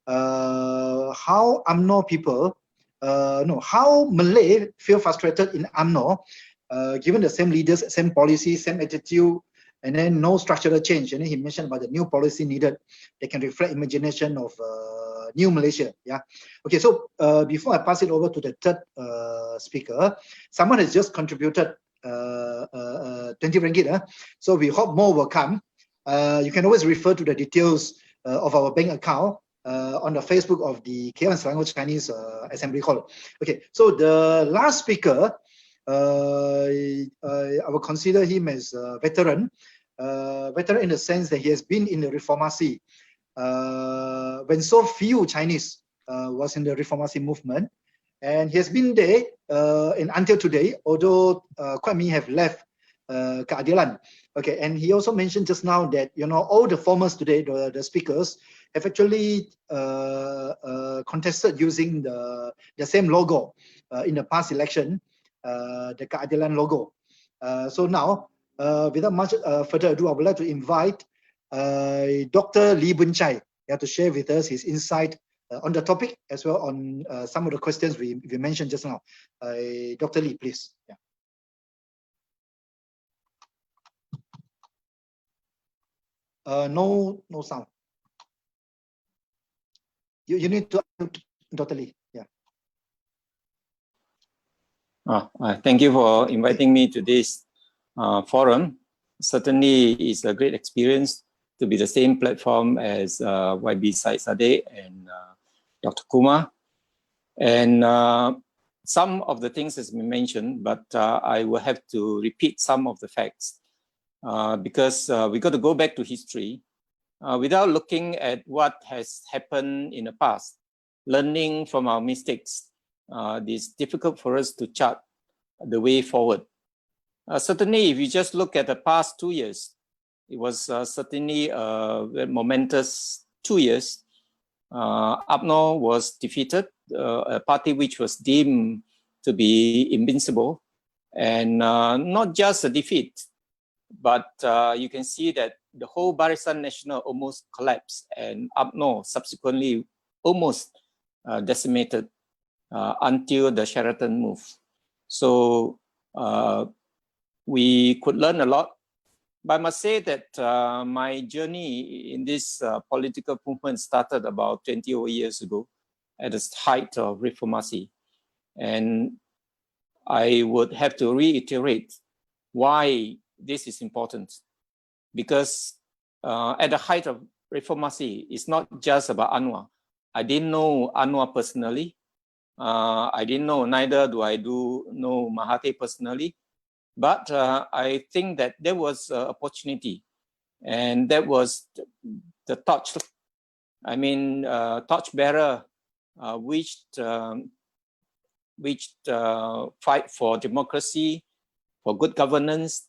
how UMNO people, how Malay feel frustrated in UMNO, given the same leaders, same policy, same attitude, and then no structural change. And then he mentioned about the new policy needed that can reflect imagination of new Malaysia. Yeah. Okay. So before I pass it over to the third speaker, someone has just contributed 20 ringgit. So we hope more will come. You can always refer to the details of our bank account on the Facebook of the KL and Selangor Chinese Assembly Hall. Okay. So the last speaker, I will consider him as a veteran. Veteran in the sense that he has been in the Reformasi when so few Chinese was in the Reformasi movement, and he has been there until today, although quite many have left Keadilan. Okay, and he also mentioned just now that all the formers today, the speakers, have actually contested using the same logo in the past election, the Keadilan logo. So now, without much further ado, I would like to invite Dr. Lee Boon Chai to share with us his insight on the topic, as well on some of the questions we mentioned just now. Dr. Lee, please. Yeah. No sound. You need to unmute, Dr. Lee. Yeah. Thank you for inviting me to this forum. Certainly, it's a great experience to be the same platform as YB Saisade and Dr. Kumar. And some of the things has been mentioned, but I will have to repeat some of the facts because we got to go back to history without looking at what has happened in the past, learning from our mistakes. It's difficult for us to chart the way forward. Certainly, if you just look at the past 2 years, it was certainly a momentous 2 years. UMNO was defeated, a party which was deemed to be invincible, and not just a defeat, but you can see that the whole Barisan Nasional almost collapsed, and UMNO subsequently almost decimated until the Sheraton move. So we could learn a lot. But I must say that my journey in this political movement started about 20 years ago at the height of Reformasi. And I would have to reiterate why this is important. Because at the height of Reformasi, it's not just about Anwar. I didn't know Anwar personally, I didn't know, neither do I know Mahathir personally, but I think that there was an opportunity, and that was the torch, torchbearer, which fight for democracy, for good governance,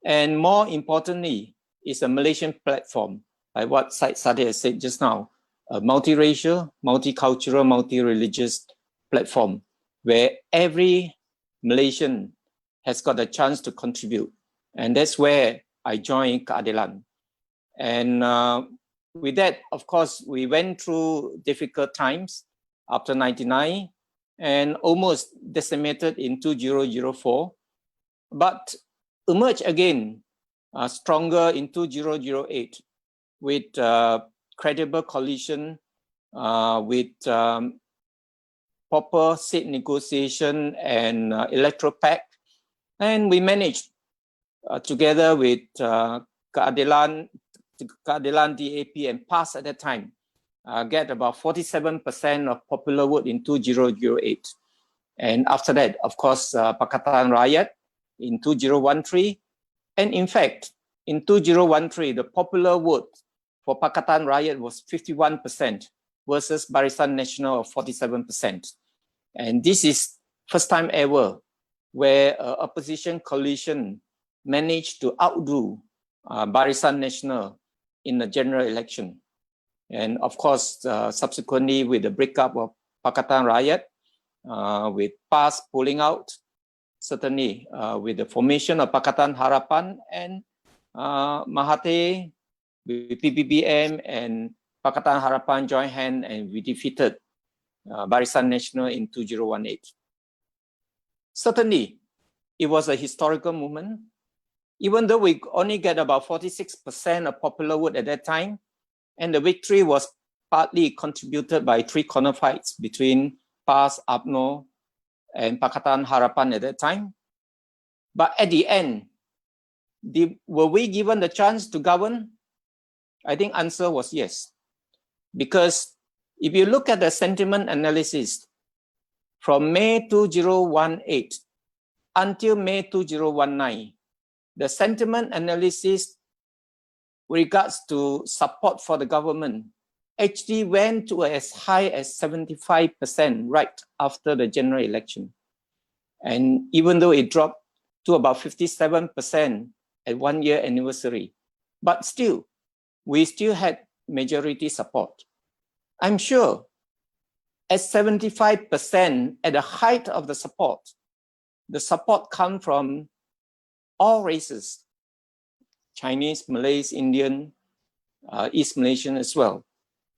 and more importantly, is a Malaysian platform, like what Syed Sadeh said just now, a multiracial, multicultural, multi-religious platform where every Malaysian has got a chance to contribute. And that's where I joined Keadilan. And with that, of course, we went through difficult times after 99 and almost decimated in 2004, but emerged again stronger in 2008 with credible coalition, with proper seat negotiation and electoral pact. And we managed together with Keadilan DAP and PAS at that time, get about 47% of popular vote in 2008. And after that, of course, Pakatan Rakyat in 2013. And in fact, in 2013, the popular vote for Pakatan Rakyat was 51% versus Barisan Nasional of 47%. And this is first time ever where opposition coalition managed to outdo Barisan Nasional in the general election. And of course, subsequently with the breakup of Pakatan Rakyat, with PAS pulling out, certainly with the formation of Pakatan Harapan and Mahathir with PBBM and Pakatan Harapan joined hand and we defeated Barisan Nasional in 2018. Certainly, it was a historical movement. Even though we only get about 46% of popular vote at that time, and the victory was partly contributed by three corner fights between PAS, UMNO, and Pakatan Harapan at that time. But at the end, were we given the chance to govern? I think answer was yes. Because if you look at the sentiment analysis from May 2018 until May 2019, the sentiment analysis with regards to support for the government actually went to as high as 75% right after the general election. And even though it dropped to about 57% at 1 year anniversary, but still, we still had majority support. I'm sure at 75% at the height of the support comes from all races, Chinese, Malays, Indian, East Malaysian as well.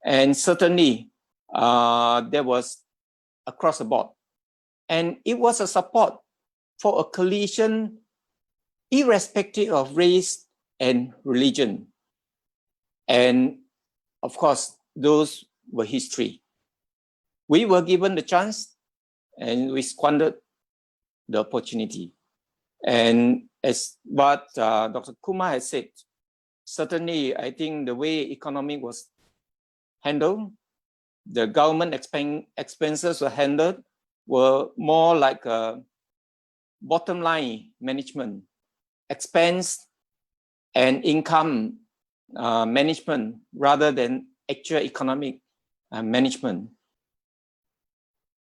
And certainly there was across the board. And it was a support for a coalition irrespective of race and religion. And of course, those were history. We were given the chance and we squandered the opportunity. And as what Dr. Kumar has said, certainly I think the way economy was handled, the government expenses were handled, were more like a bottom line management, expense and income management rather than actual economic management.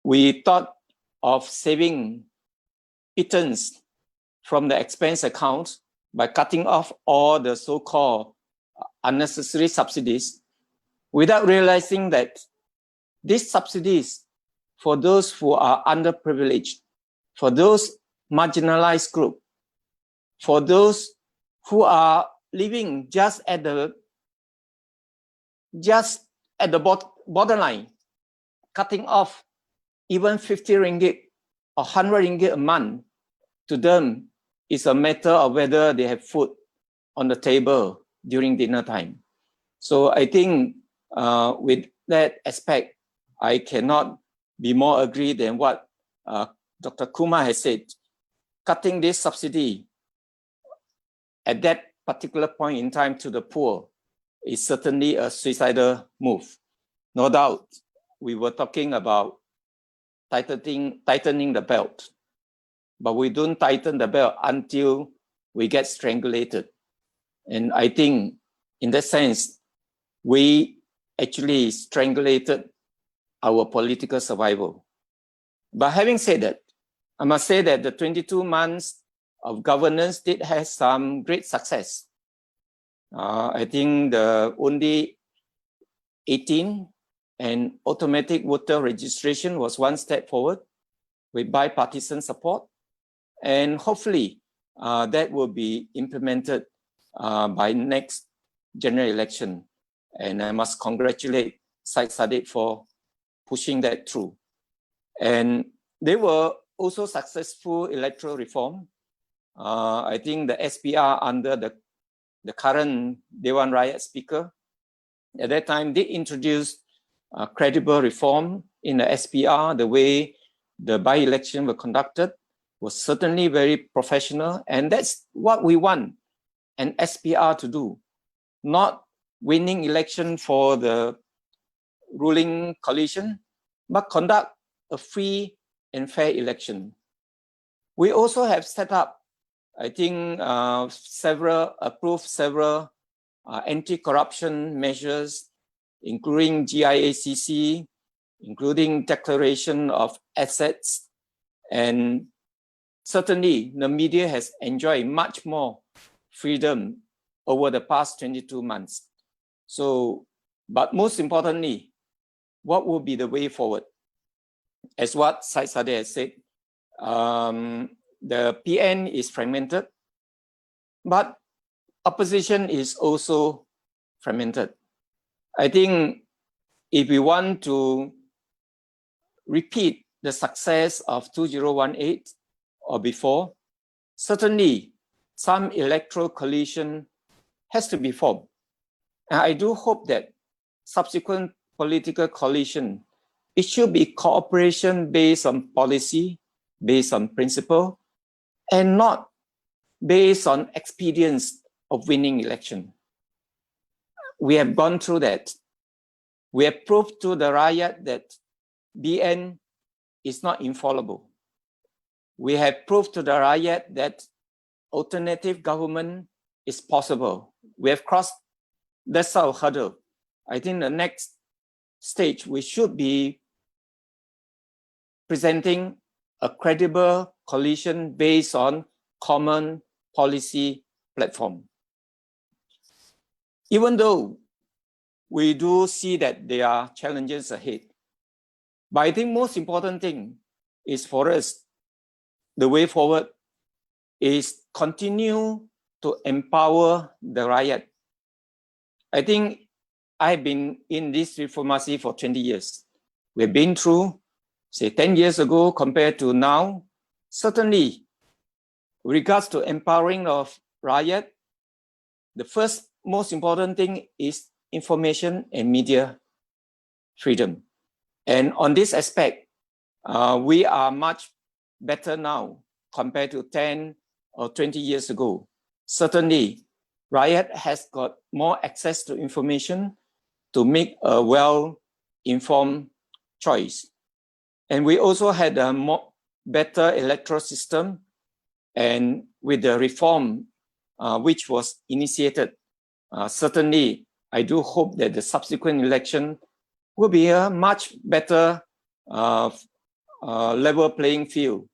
We thought of saving pittance from the expense account by cutting off all the so-called unnecessary subsidies without realizing that these subsidies for those who are underprivileged, for those marginalized group, for those who are living just at the borderline, cutting off even 50 ringgit or 100 ringgit a month, to them is a matter of whether they have food on the table during dinner time. So I think with that aspect, I cannot be more agree than what Dr. Kumar has said. Cutting this subsidy at that particular point in time to the poor is certainly a suicidal move. No doubt, we were talking about tightening the belt. But we don't tighten the belt until we get strangulated. And I think in that sense, we actually strangulated our political survival. But having said that, I must say that the 22 months of governance did have some great success. I think the only 18 and automatic voter registration was one step forward with bipartisan support. And hopefully that will be implemented by next general election. And I must congratulate Syed Saddiq for pushing that through. And they were also successful electoral reform. I think the SPR under the current Dewan Rakyat Speaker at that time did introduce credible reform in the SPR. The way the by-election were conducted was certainly very professional, and that's what we want an SPR to do, not winning election for the ruling coalition, but conduct a free and fair election. We also have set up, I think, approved several anti-corruption measures, including GIACC, including declaration of assets, and certainly the media has enjoyed much more freedom over the past 22 months. So, but most importantly, what will be the way forward? As what Syed Saddiq has said, the PN is fragmented, but opposition is also fragmented. I think if we want to repeat the success of 2018 or before, certainly some electoral coalition has to be formed. And I do hope that subsequent political coalition, it should be cooperation based on policy, based on principle, and not based on expedience of winning election. We have gone through that. We have proved to the Rakyat that BN is not infallible. We have proved to the Rakyat that alternative government is possible. We have crossed that's our hurdle. I think the next stage, we should be presenting a credible coalition based on common policy platform. Even though we do see that there are challenges ahead, but I think most important thing is for us, the way forward is continue to empower the Rakyat. I think I've been in this diplomacy for 20 years. We've been through, say, 10 years ago compared to now. Certainly, with regards to empowering of Rakyat, the first most important thing is information and media freedom. And on this aspect, we are much better now compared to 10 or 20 years ago. Certainly, Rakyat has got more access to information to make a well-informed choice. And we also had a better electoral system, and with the reform which was initiated, certainly I do hope that the subsequent election will be a much better level playing field,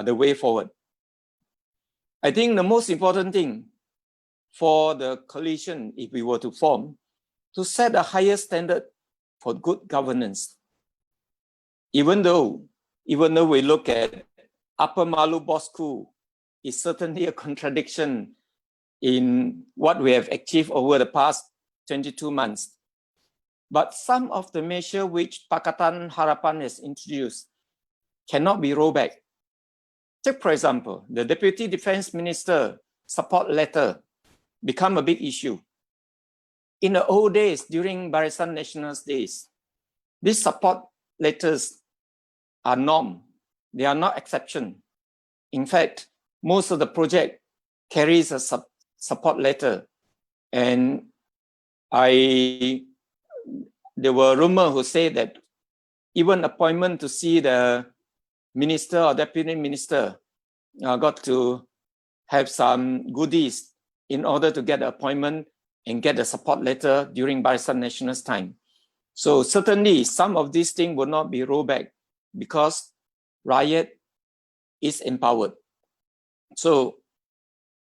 the way forward. I think the most important thing for the coalition, if we were to form, to set a higher standard for good governance. Even though we look at Upper Malu Bosku, is certainly a contradiction in what we have achieved over the past 22 months. But some of the measures which Pakatan Harapan has introduced cannot be rolled back. Take, for example, the Deputy Defense Minister support letter become a big issue. In the old days, during Barisan Nasional's days, these support letters are norm. They are not exception. In fact, most of the project carries a support letter. And there were rumors who say that even appointment to see the minister or deputy minister got to have some goodies in order to get the appointment and get the support letter during Barisan Nasional's time. So certainly some of these things will not be rolled back because rakyat is empowered. So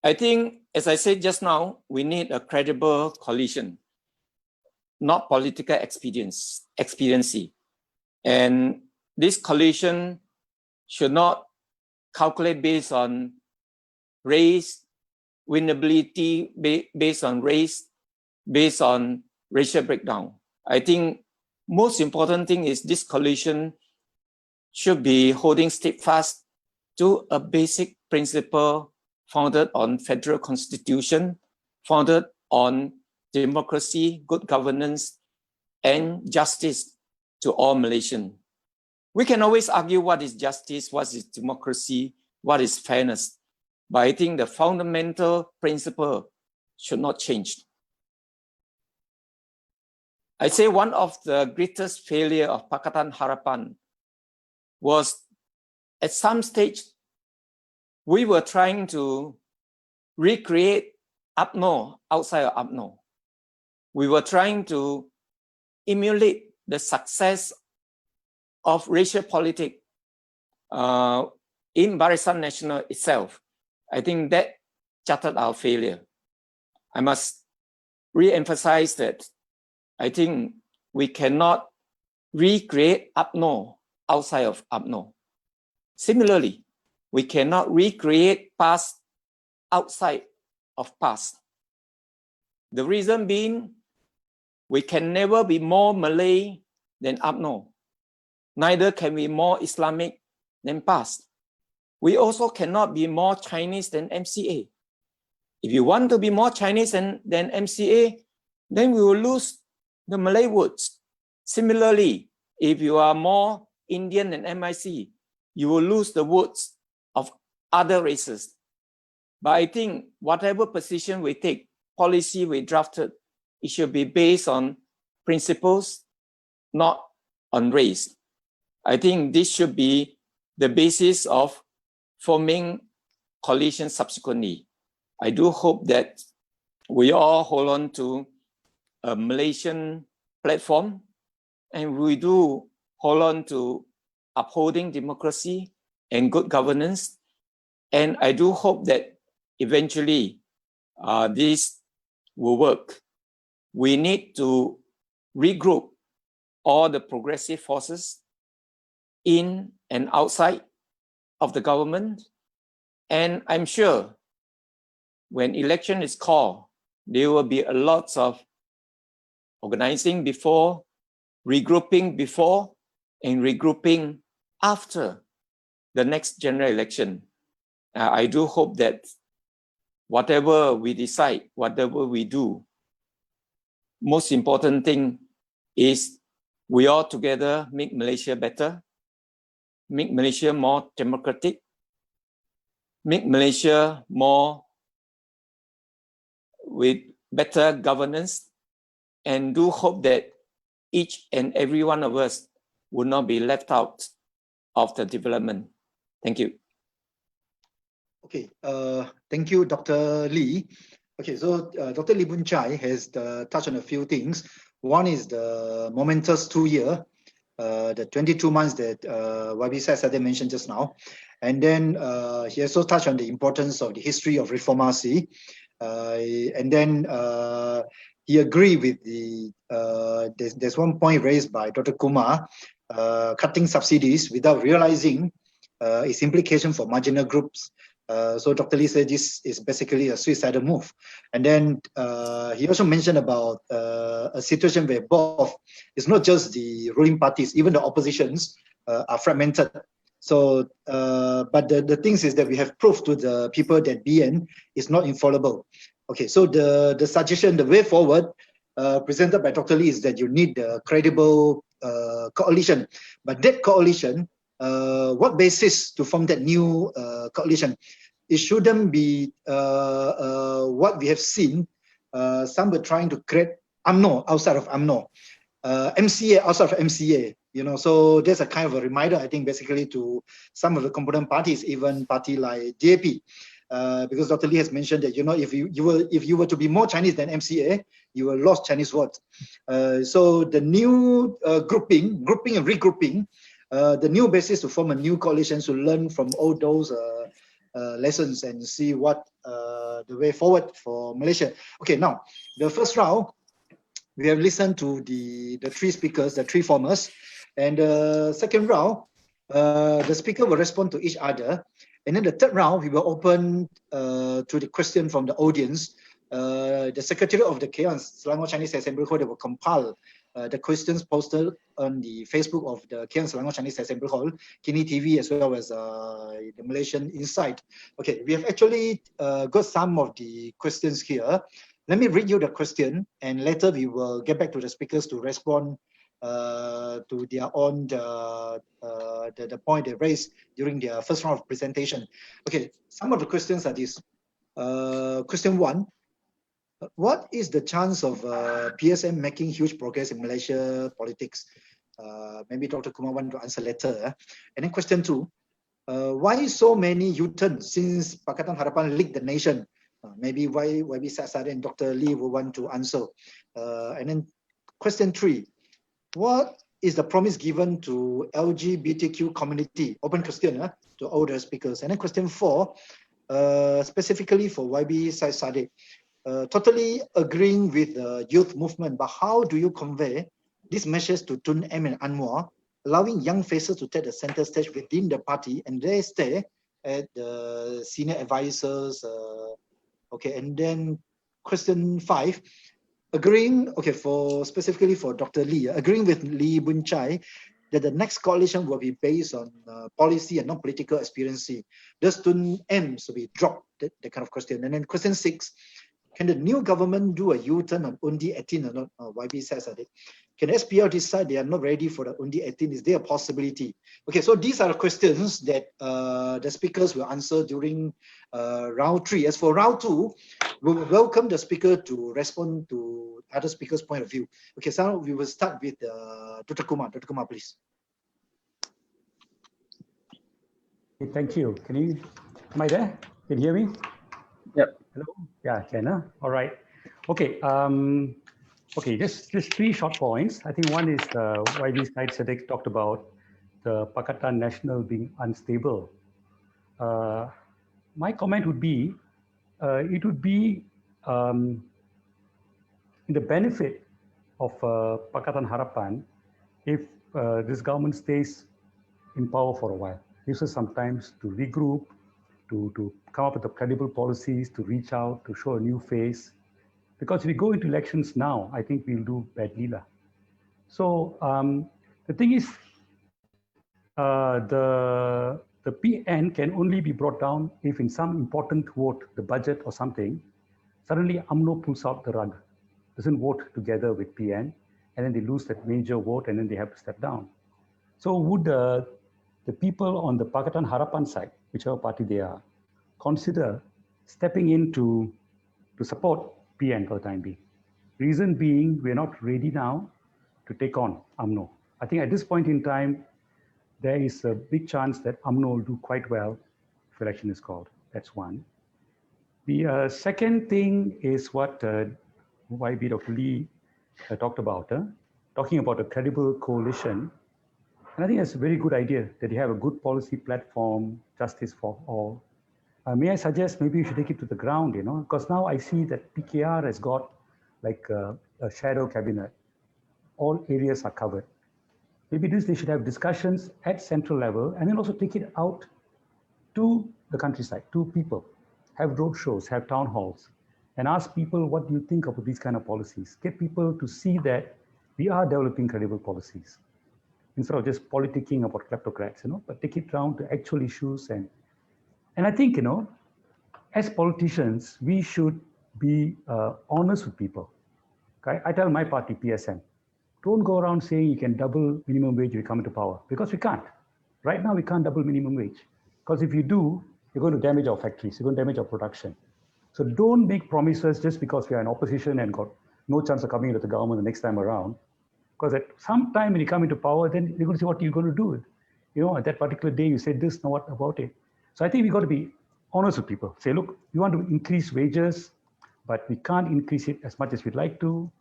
I think, as I said just now, we need a credible coalition, not political expediency. And this coalition should not calculate based on race, winnability based on race, based on racial breakdown. I think most important thing is this coalition should be holding steadfast to a basic principle founded on federal constitution, founded on democracy, good governance, and justice to all Malaysians. We can always argue what is justice, what is democracy, what is fairness, but I think the fundamental principle should not change. I say one of the greatest failure of Pakatan Harapan was at some stage, we were trying to recreate UMNO outside of UMNO. We were trying to emulate the success of racial politics in Barisan Nasional itself. I think that charted our failure. I must re-emphasize that I think we cannot recreate UMNO outside of UMNO. Similarly, we cannot recreate past outside of past. The reason being, we can never be more Malay than UMNO. Neither can we more Islamic than past. We also cannot be more Chinese than MCA. If you want to be more Chinese than MCA, then we will lose the Malay words. Similarly, if you are more Indian than MIC, you will lose the words of other races. But I think whatever position we take, policy we drafted, it should be based on principles, not on race. I think this should be the basis of forming coalition subsequently. I do hope that we all hold on to a Malaysian platform, and we do hold on to upholding democracy and good governance. And I do hope that eventually this will work. We need to regroup all the progressive forces in and outside of the government. And I'm sure when election is called, there will be a lot of organizing before, regrouping before, and regrouping after the next general election. I do hope that whatever we decide, whatever we do, most important thing is we all together make Malaysia better, make Malaysia more democratic, make Malaysia more with better governance, and do hope that each and every one of us will not be left out of the development. Thank you. Okay, thank you, Dr. Lee. Okay, so Dr. Lee Boon Chai has touched on a few things. One is the momentous 2 year, the 22 months that YB Sadeh mentioned just now. And then he also touched on the importance of the history of reformasi. And then he agreed with the, there's one point raised by Dr. Kumar, cutting subsidies without realizing its implication for marginal groups. So Dr. Lee said this is basically a suicidal move. And then he also mentioned about a situation where both, it's not just the ruling parties, even the oppositions are fragmented. So, but the things is that we have proof to the people that BN is not infallible. Okay, so the suggestion, the way forward presented by Dr. Lee is that you need a credible coalition. But that coalition, what basis to form that new coalition? It shouldn't be what we have seen. Some were trying to create UMNO outside of UMNO, MCA outside of MCA. So there's a kind of a reminder, I think, basically to some of the component parties, even party like DAP, because Dr. Lee has mentioned that, if you were to be more Chinese than MCA, you will lost Chinese votes. So the new grouping and regrouping, the new basis to form a new coalition to learn from all those lessons and see what the way forward for Malaysia. Okay, now the first round, we have listened to the three speakers, the three formers, and the second round, the speaker will respond to each other, and then the third round we will open to the question from the audience. The secretary of the KL and Selangor Chinese Assembly Hall, they will compile the questions posted on the Facebook of the KL and Selangor Chinese Assembly Hall, Kini TV, as well as the Malaysian Insight. Okay, we have actually got some of the questions here. Let me read you the question, and later we will get back to the speakers to respond to their own the point they raised during their first round of presentation. Okay, some of the questions are this. Question 1. What is the chance of PSM making huge progress in Malaysia politics? Maybe Dr. Kumar want to answer later. And then question 2. Why so many U-turns since Pakatan Harapan leaked the nation? Maybe why YB Saksada and Dr. Lee will want to answer. And then question 3. What is the promise given to LGBTQ community? Open question to all the speakers. And then question 4, specifically for YB Saksada. Totally agreeing with the youth movement, but how do you convey these measures to Tun M and Anwar, allowing young faces to take the center stage within the party and they stay at the senior advisors? Okay, and then question 5, agreeing, okay, specifically for Dr. Lee, agreeing with Lee Boon Chai that the next coalition will be based on policy and non-political experience. Does Tun M to be dropped? That kind of question. And then question 6, can the new government do a U-turn on Undi 18 or not? YB says that. Can SPL decide they are not ready for the Undi 18? Is there a possibility? Okay, so these are the questions that the speakers will answer during round 3. As for round 2, we will welcome the speaker to respond to other speakers' point of view. Okay, so we will start with Dr. Kumar. Dr. Kumar, please. Okay, thank you. Am I there? Can you hear me? Yep. Hello? Yeah, can. All right. Okay. Okay, just 3 short points. I think one is YB Syed Saddiq talked about the Pakatan National being unstable. My comment would be, it would be in the benefit of Pakatan Harapan if this government stays in power for a while. This is sometimes to regroup, to come up with the credible policies, to reach out, to show a new face. Because if we go into elections now, I think we'll do badly. So the thing is, the PN can only be brought down if in some important vote, the budget or something, suddenly UMNO pulls out the rug, doesn't vote together with PN, and then they lose that major vote and then they have to step down. So would the people on the Pakatan Harapan side, whichever party they are, consider stepping in to support PN for the time being? Reason being, we're not ready now to take on UMNO. I think at this point in time, there is a big chance that UMNO will do quite well if election is called. That's one. The second thing is what YB Dr. Lee talked about, talking about a credible coalition. And I think that's a very good idea that you have a good policy platform, justice for all. May I suggest maybe you should take it to the ground, because now I see that PKR has got like a shadow cabinet. All areas are covered. Maybe they should have discussions at central level and then also take it out to the countryside, to people. Have road shows, have town halls, and ask people, what do you think about these kind of policies? Get people to see that we are developing credible policies instead of just politicking about kleptocrats, but take it down to actual issues. And I think, as politicians, we should be honest with people. Okay? I tell my party, PSM, don't go around saying you can double minimum wage if you come into power, because we can't. Right now, we can't double minimum wage. Because if you do, you're going to damage our factories, you're going to damage our production. So don't make promises just because we are in opposition and got no chance of coming into the government the next time around. Because at some time when you come into power, then they're going to say, what are you going to do? You know, at that particular day, you said this, now what about it? So I think we got to be honest with people. Say, look, we want to increase wages, but we can't increase it as much as we'd like to.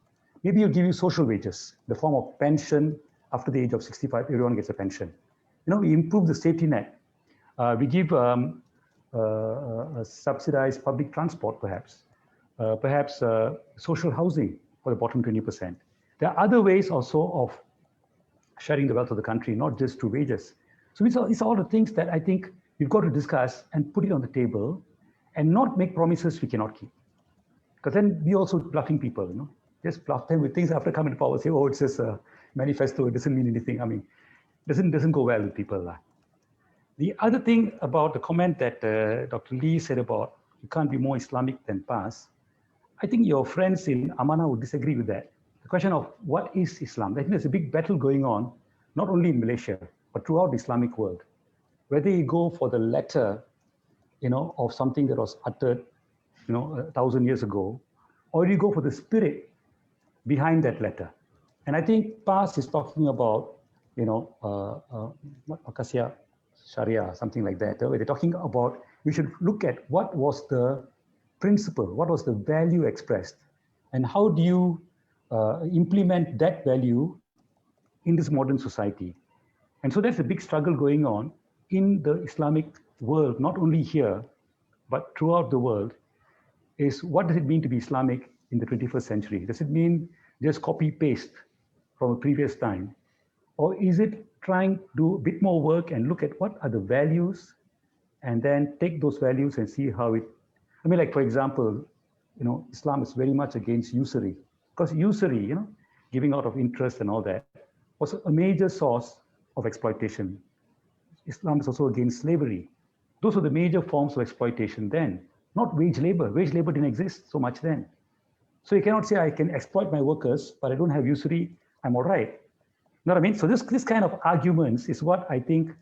Maybe we'll give you social wages, the form of pension. After the age of 65, everyone gets a pension. You know, we improve the safety net. We give subsidized public transport, perhaps. Perhaps social housing for the bottom 20%. There are other ways also of sharing the wealth of the country, not just through wages. So these are all the things that I think we've got to discuss and put it on the table and not make promises we cannot keep. Because then we also bluffing people, you know, just bluff them with things after coming to power, say, oh, it's just a manifesto, it doesn't mean anything. I mean, doesn't go well with people. The other thing about the comment that Dr. Lee said about you can't be more Islamic than PAS, I think your friends in Amanah would disagree with that. The question of what is Islam? I think there's a big battle going on, not only in Malaysia, but throughout the Islamic world. Whether you go for the letter, you know, of something that was uttered, you know, 1,000 years ago, or you go for the spirit behind that letter. And I think PAS is talking about, you know, Makasya Sharia, something like that. Where they're talking about we should look at what was the principle, what was the value expressed, and how do you implement that value in this modern society. And so there's a big struggle going on in the Islamic world, not only here, but throughout the world, is what does it mean to be Islamic in the 21st century? Does it mean just copy paste from a previous time? Or is it trying to do a bit more work and look at what are the values and then take those values and see how it, I mean, like, for example, you know, Islam is very much against usury, because usury, you know, giving out of interest and all that was a major source of exploitation. Islam is also against slavery. Those were the major forms of exploitation then, not wage labor. Wage labor didn't exist so much then. So you cannot say I can exploit my workers, but I don't have usury, I'm all right. You know what I mean? So this kind of arguments is what I think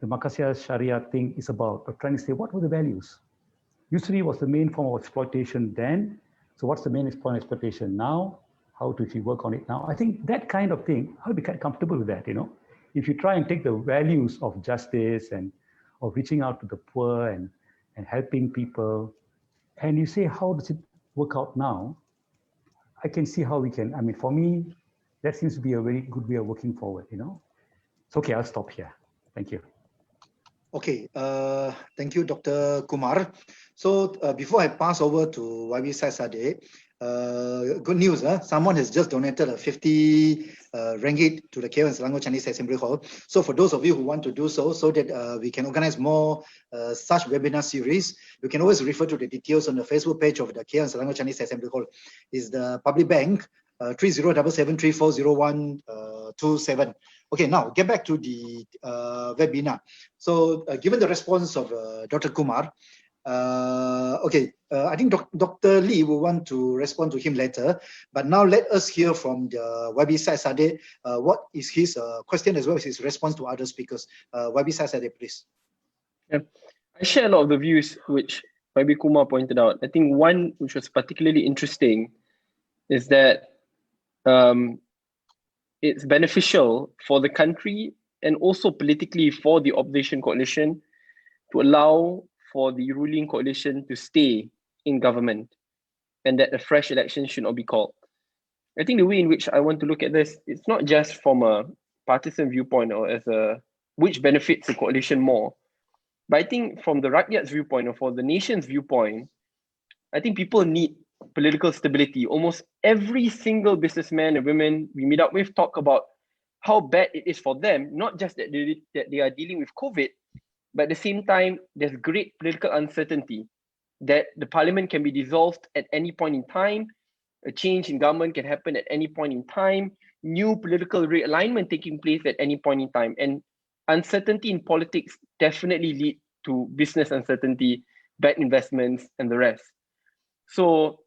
the Makasya Sharia thing is about, of trying to say, what were the values? Usury was the main form of exploitation then. So what's the main form of exploitation now? How do we work on it now? I think that kind of thing, I'll be quite comfortable with that, you know? If you try and take the values of justice and of reaching out to the poor and helping people, and you say, how does it work out now? I can see how we can, I mean, for me, that seems to be a very good way of working forward, you know? So, okay, I'll stop here. Thank you. Okay, thank you, Dr. Kumar. So before I pass over to YB Saisade, good news, someone has just donated a 50 ringgit to the KL and Selangor Chinese Assembly Hall. So for those of you who want to do so, so that we can organize more such webinar series, you can always refer to the details on the Facebook page of the KL and Selangor Chinese Assembly Hall. Is the public bank 3077340127. Okay, now get back to the webinar. So given the response of Dr. Kumar, I think Dr. Lee will want to respond to him later, but now let us hear from the YB Saisade what is his question as well as his response to other speakers. YB Saisade, please. Yeah. I share a lot of the views which YB Kumar pointed out. I think one which was particularly interesting is that it's beneficial for the country and also politically for the opposition coalition to allow for the ruling coalition to stay in government and that a fresh election should not be called. I think the way in which I want to look at this, it's not just from a partisan viewpoint or as a which benefits the coalition more, but I think from the Rakyat's viewpoint or for the nation's viewpoint, I think people need political stability. Almost every single businessman and women we meet up with talk about how bad it is for them, not just that they are dealing with COVID, but at the same time, there's great political uncertainty that the parliament can be dissolved at any point in time, a change in government can happen at any point in time, new political realignment taking place at any point in time. And uncertainty in politics definitely lead to business uncertainty, bad investments, and the rest. So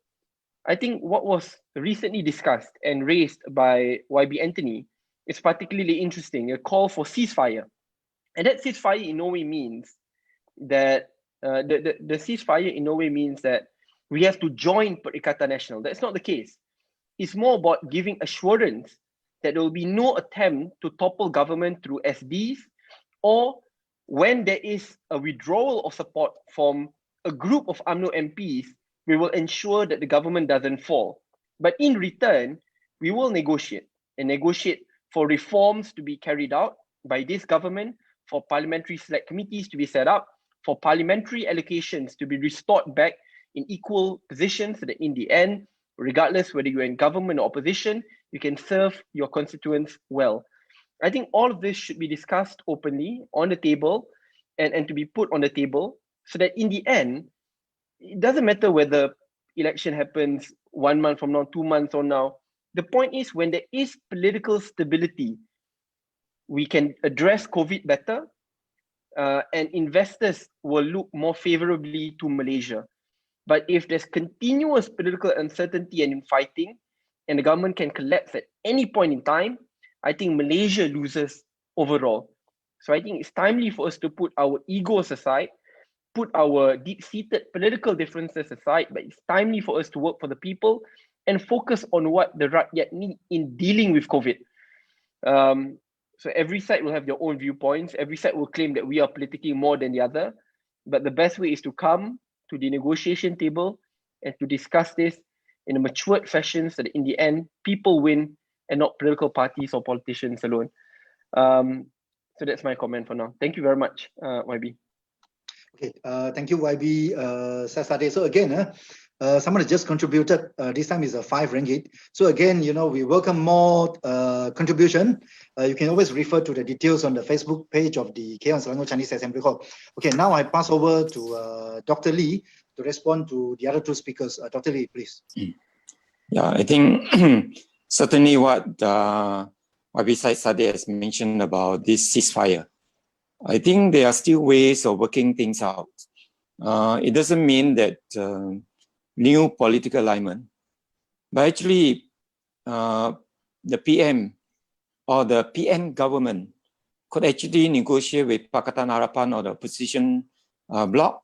I think what was recently discussed and raised by YB Anthony is particularly interesting, a call for ceasefire. And that ceasefire in no way means that, the ceasefire in no way means that we have to join Perikatan Nasional. That's not the case. It's more about giving assurance that there will be no attempt to topple government through SDs, or when there is a withdrawal of support from a group of UMNO MPs, we will ensure that the government doesn't fall. But in return, we will negotiate for reforms to be carried out by this government, for parliamentary select committees to be set up, for parliamentary allocations to be restored back in equal positions so that in the end, regardless whether you're in government or opposition, you can serve your constituents well. I think all of this should be discussed openly on the table and to be put on the table so that in the end, it doesn't matter whether election happens 1 month from now, 2 months from now. The point is, when there is political stability, we can address COVID better, and investors will look more favorably to Malaysia. But if there's continuous political uncertainty and infighting, and the government can collapse at any point in time, I think Malaysia loses overall. So I think it's timely for us to put our egos aside, put our deep-seated political differences aside, but it's timely for us to work for the people and focus on what the rakyat need in dealing with COVID. So every side will have their own viewpoints. Every side will claim that we are politicking more than the other. But the best way is to come to the negotiation table and to discuss this in a matured fashion so that in the end, people win and not political parties or politicians alone. So that's my comment for now. Thank you very much, YB. Okay, thank you, YB Sasade. So again, someone has just contributed. This time is a 5 ringgit. So again, we welcome more contribution. You can always refer to the details on the Facebook page of the KL and Selangor Chinese Assembly Hall. Okay, now I pass over to Dr. Lee to respond to the other 2 speakers. Dr. Lee, please. Yeah, I think certainly what YB Sade has mentioned about this ceasefire, I think there are still ways of working things out. It doesn't mean that new political alignment, but actually the PM or the PM government could actually negotiate with Pakatan Harapan or the opposition bloc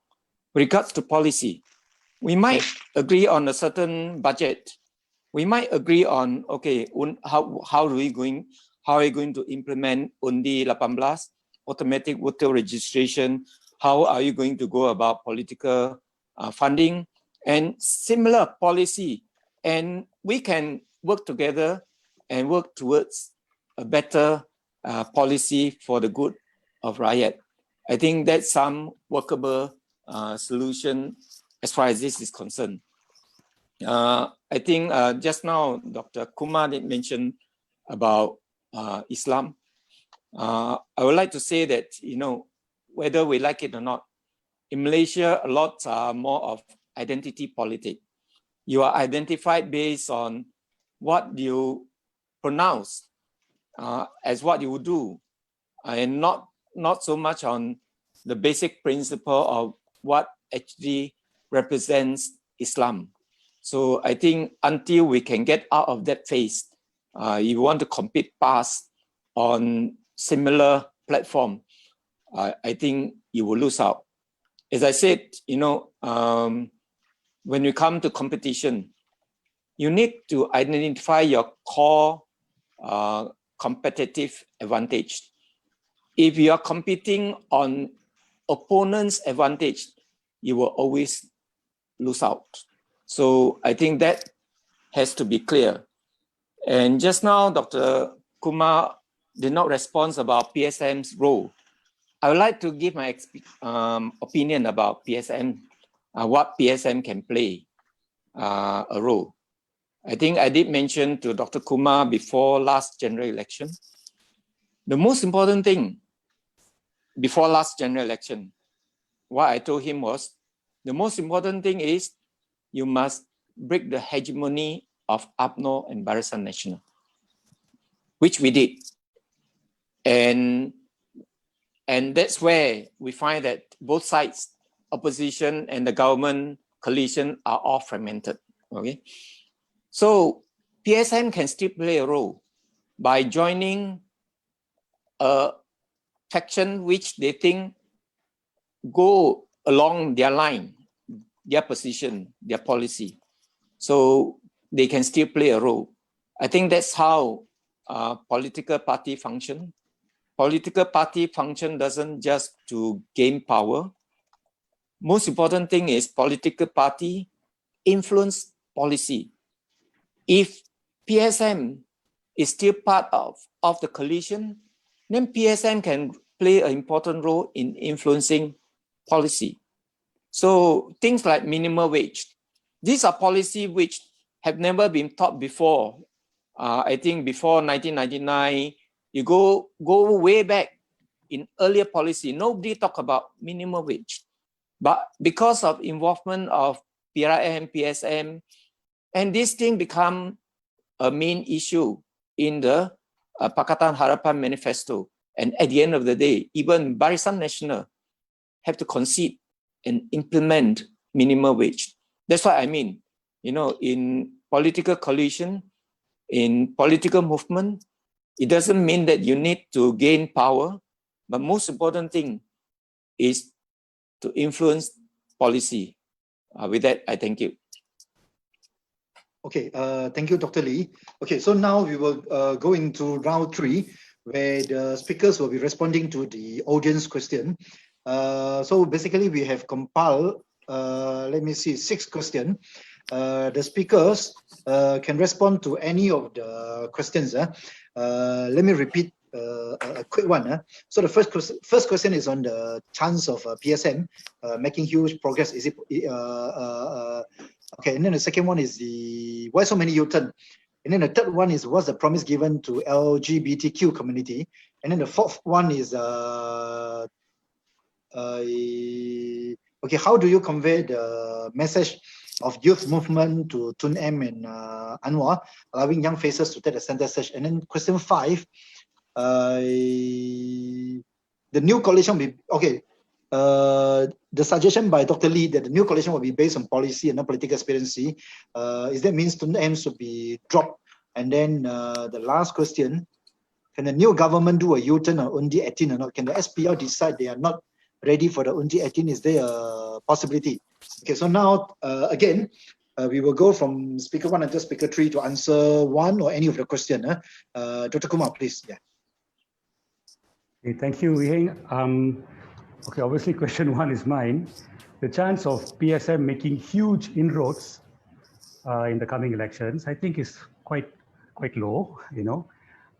regards to policy. We might agree on a certain budget. We might agree on, okay, how are we going to implement Undi 18, automatic voter registration? How are you going to go about political funding and similar policy? And we can work together and work towards a better policy for the good of Riot. I think that's some workable solution as far as this is concerned. I think just now Dr. Kumar did mention about Islam. I would like to say that, whether we like it or not, in Malaysia, a lot are more of identity politics. You are identified based on what you pronounce as what you would do, and not so much on the basic principle of what actually represents Islam. So I think until we can get out of that phase, you want to compete fast on similar platform, I think you will lose out. As I said, when you come to competition, you need to identify your core competitive advantage. If you are competing on opponent's advantage, you will always lose out. So I think that has to be clear. And just now, Dr. Kumar did not respond about PSM's role. I would like to give my opinion about PSM, what PSM can play a role. I think I did mention to Dr. Kumar before last general election. The most important thing before last general election, what I told him was, the most important thing is you must break the hegemony of UMNO and Barisan Nasional, which we did. And that's where we find that both sides, opposition and the government coalition, are all fragmented. Okay, so PSM can still play a role by joining a faction which they think go along their line, their position, their policy. So they can still play a role. I think that's how political party function. Political party function doesn't just to gain power. Most important thing is political party influence policy. If PSM is still part of the coalition, then PSM can play an important role in influencing policy. So things like minimum wage, these are policies which have never been taught before. I think before 1999, you go way back in earlier policy, nobody talk about minimum wage. But because of involvement of PRM, PSM, and this thing become a main issue in the Pakatan Harapan Manifesto. And at the end of the day, even Barisan Nasional have to concede and implement minimum wage. That's what I mean. You know, in political coalition, in political movement, it doesn't mean that you need to gain power, but most important thing is to influence policy. With that, I thank you. Okay, thank you, Dr. Lee. Okay, so now we will go into round 3, where the speakers will be responding to the audience question. So basically, we have compiled, let me see, 6 questions. The speakers can respond to any of the questions. Let me repeat a quick one. So the first question is on the chance of PSM making huge progress. Is it okay? And then the second one is the why so many U-turn. And then the third one is what's the promise given to LGBTQ community. And then the fourth one is okay, how do you convey the message of youth movement to Tun M and Anwar, allowing young faces to take the center stage? And then question 5, the new coalition will be, okay, the suggestion by Dr. Lee that the new coalition will be based on policy and not political expediency. Is that means Tun M should be dropped? And then the last question, can the new government do a U-turn on Undi 18 or not? Can the SPL decide they are not ready for the Undi 18? Is there a possibility? Okay, so now again, we will go from speaker 1 until speaker 3 to answer one or any of the question. Dr. Kumar, please. Yeah. Okay, thank you, Ying. Okay, obviously question 1 is mine. The chance of PSM making huge inroads in the coming elections, I think is quite low, you know.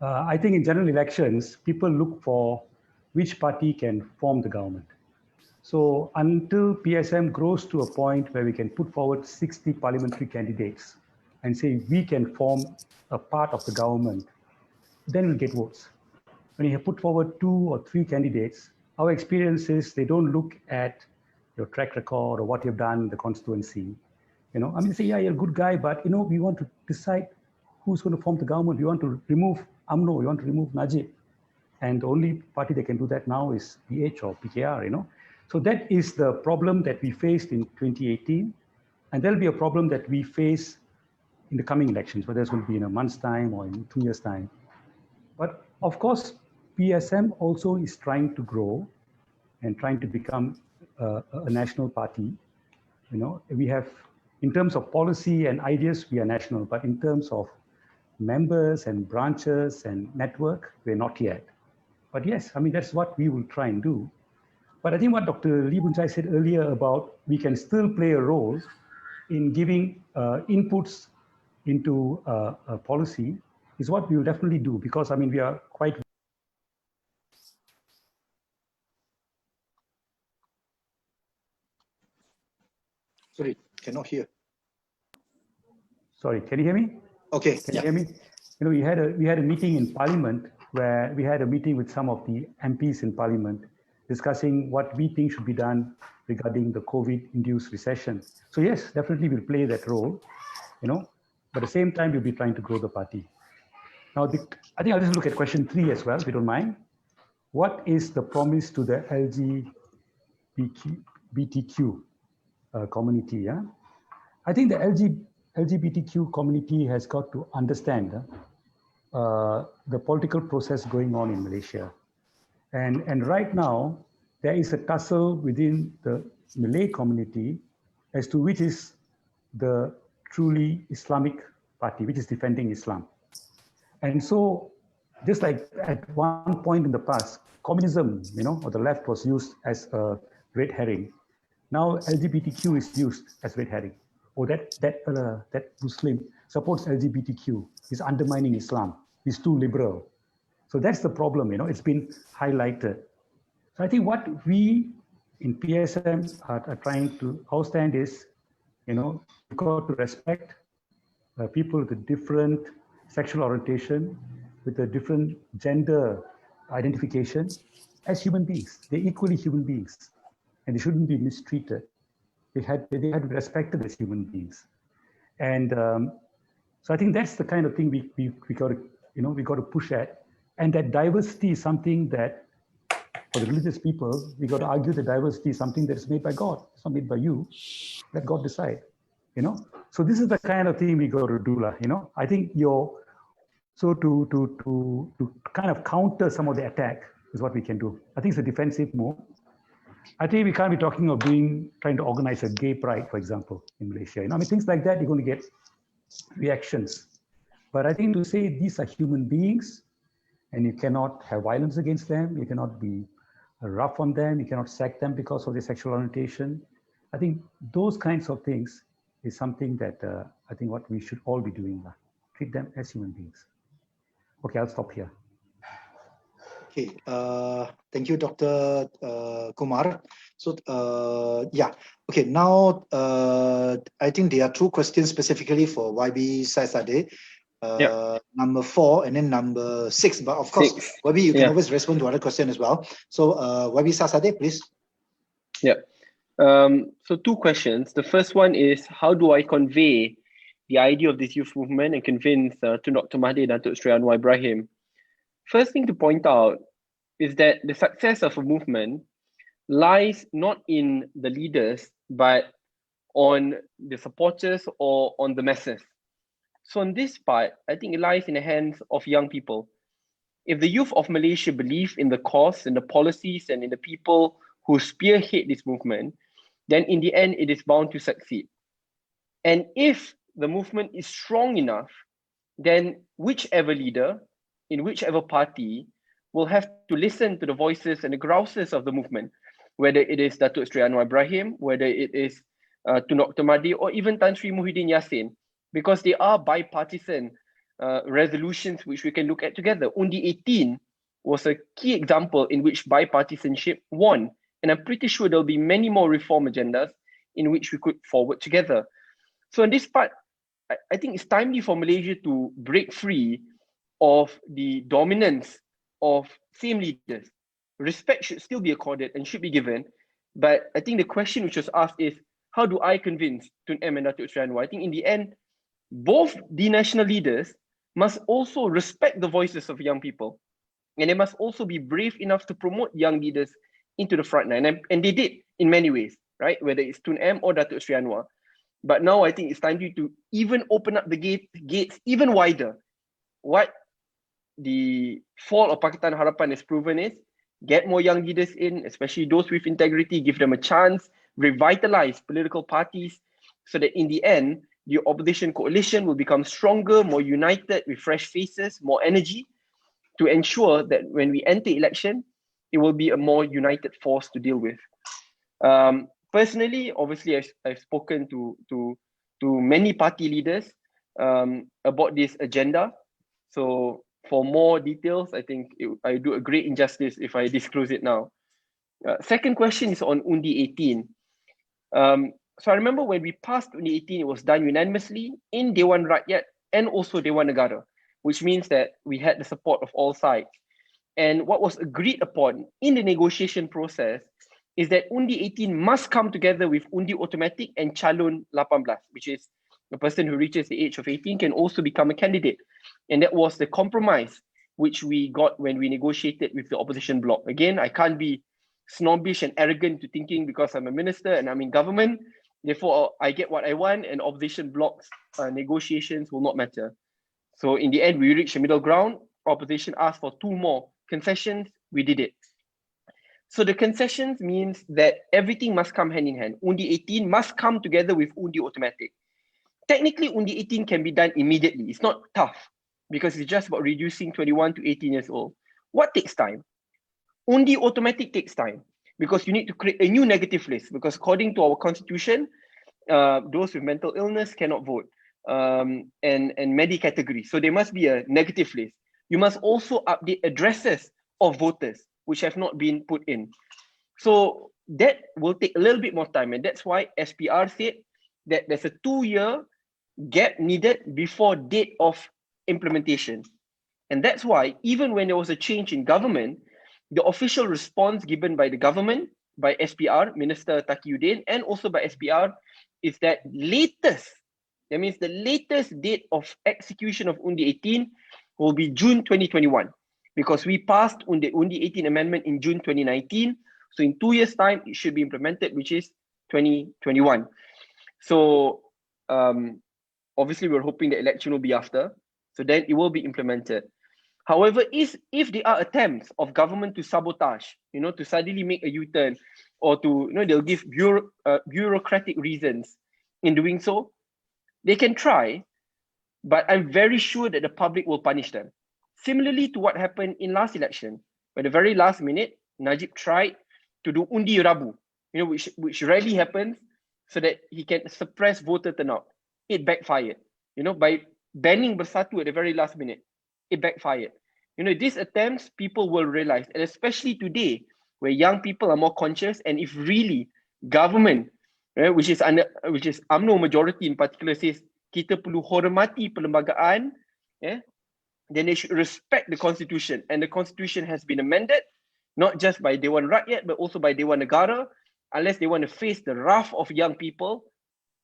I think in general elections, people look for which party can form the government. So until PSM grows to a point where we can put forward 60 parliamentary candidates and say we can form a part of the government, then we'll get votes. When you have put forward 2 or 3 candidates, our experience is they don't look at your track record or what you've done in the constituency. You know, I mean, say, yeah, you're a good guy, but you know, we want to decide who's going to form the government. We want to remove UMNO, we want to remove Najib. And the only party that can do that now is PH or PKR, you know. So that is the problem that we faced in 2018. And there'll be a problem that we face in the coming elections, whether it's going to be in a month's time or in 2 years' time. But of course, PSM also is trying to grow and trying to become a national party. You know, we have, in terms of policy and ideas, we are national, but in terms of members and branches and network, we're not yet. But yes, I mean, that's what we will try and do. But I think what Dr. Lee Boon Chye said earlier about we can still play a role in giving inputs into a policy is what we will definitely do, because I mean, we are quite. Sorry, cannot hear. Sorry, can you hear me? Okay. Can you hear me? You know, we had a meeting in Parliament where we had a meeting with some of the MPs in Parliament discussing what we think should be done regarding the COVID-induced recession. So yes, definitely we'll play that role, you know, but at the same time, we'll be trying to grow the party. Now, I think I'll just look at question 3 as well, if you don't mind. What is the promise to the LGBTQ community? Yeah? I think the LGBTQ community has got to understand the political process going on in Malaysia. And right now, there is a tussle within the Malay community as to which is the truly Islamic party, which is defending Islam. And so just like at one point in the past, communism, or the left was used as a red herring. Now LGBTQ is used as red herring. Or that Muslim supports LGBTQ. He's undermining Islam. He's too liberal. So that's the problem. It's been highlighted. So I think what we in PSM are trying to, our stand is, you've got to respect people with a different sexual orientation, with a different gender identification as human beings. They're equally human beings, and they shouldn't be mistreated. They had to be respected as human beings. And so I think that's the kind of thing we got to, we got to push at. And that diversity is something that, for the religious people, we got to argue that diversity is something that is made by God. It's not made by you. Let God decide. So this is the kind of thing we got to do, I think so to kind of counter some of the attack is what we can do. I think it's a defensive move. I think we can't be talking of trying to organize a gay pride, for example, in Malaysia. Things like that, you're going to get reactions. But I think to say these are human beings, and you cannot have violence against them, you cannot be rough on them, you cannot sack them because of their sexual orientation. I think those kinds of things is something that I think what we should all be doing. Treat them as human beings. Okay, I'll stop here. Okay, thank you, Dr. Kumar. So, yeah, okay, now I think there are two questions specifically for YB Saisade. Number 4 and then number 6, but of course, YB, you can always respond to other question as well. So, YB Saisade, please. Yeah. So 2 questions. The first one is, how do I convey the idea of this youth movement and convince to Dr. Mahdi and Datuk Sri Anwar Ibrahim? First thing to point out is that the success of a movement lies not in the leaders, but on the supporters or on the masses. So on this part, I think it lies in the hands of young people. If the youth of Malaysia believe in the cause and the policies and in the people who spearhead this movement, then in the end, it is bound to succeed. And if the movement is strong enough, then whichever leader in whichever party will have to listen to the voices and the grouses of the movement, whether it is Datuk Sri Anwar Ibrahim, whether it is Tun Dr. Mahdi, or even Tan Sri Muhyiddin Yassin, because they are bipartisan resolutions which we can look at together. Undi 18 was a key example in which bipartisanship won. And I'm pretty sure there'll be many more reform agendas in which we could forward together. So in this part, I think it's timely for Malaysia to break free of the dominance of same leaders. Respect should still be accorded and should be given. But I think the question which was asked is, how do I convince Tun M and Datuk Sri Anwar? I think in the end, both the national leaders must also respect the voices of young people. And they must also be brave enough to promote young leaders into the front line. And they did in many ways, right? Whether it's Tun M or Datuk Sri Anwar. But now I think it's time to even open up the gates even wider. What the fall of Pakatan Harapan has proven is, get more young leaders in, especially those with integrity, give them a chance, revitalize political parties, so that in the end, the opposition coalition will become stronger, more united, with fresh faces, more energy, to ensure that when we enter election, it will be a more united force to deal with. Personally, obviously, I've spoken to many party leaders about this agenda. So for more details, I think I do a great injustice if I disclose it now. Second question is on Undi 18. So I remember when we passed Undi 18, it was done unanimously in Dewan Rakyat and also Dewan Negara, which means that we had the support of all sides. And what was agreed upon in the negotiation process is that Undi 18 must come together with Undi Automatic and Calon 18, which is the person who reaches the age of 18 can also become a candidate. And that was the compromise which we got when we negotiated with the opposition bloc. Again, I can't be snobbish and arrogant to thinking because I'm a minister and I'm in government, therefore I get what I want, and opposition bloc's negotiations will not matter. So in the end, we reached a middle ground. Opposition asked for 2 more concessions, we did it. So the concessions means that everything must come hand in hand. Undi 18 must come together with Undi Automatic. Technically, Undi 18 can be done immediately. It's not tough. because it's just about reducing 21 to 18 years old. What takes time? Undi automatic takes time because you need to create a new negative list, because according to our constitution, those with mental illness cannot vote, and many categories. So there must be a negative list. You must also update addresses of voters which have not been put in. So that will take a little bit more time, and that's why SPR said that there's a 2-year gap needed before date of implementation. And that's why even when there was a change in government, the official response given by the government, by SPR, Minister Taqiyuddin, and also by SPR, is that latest, that means the latest date of execution of Undi 18 will be June 2021, because we passed Undi 18 amendment in June 2019. So in 2 years' time, it should be implemented, which is 2021. So obviously, we're hoping the election will be after, so then it will be implemented. However, if there are attempts of government to sabotage, to suddenly make a U-turn, or to, they'll give bureaucratic reasons in doing so, they can try, but I'm very sure that the public will punish them. Similarly to what happened in last election, when the very last minute, Najib tried to do undi rabu, which rarely happens, so that he can suppress voter turnout. It backfired, by banning Bersatu at the very last minute. It backfired. These attempts, people will realize, and especially today, where young people are more conscious, and if really government, which is UMNO majority in particular, says kita perlu hormati perlembagaan, then they should respect the constitution, and the constitution has been amended, not just by Dewan Rakyat, but also by Dewan Negara. Unless they want to face the wrath of young people,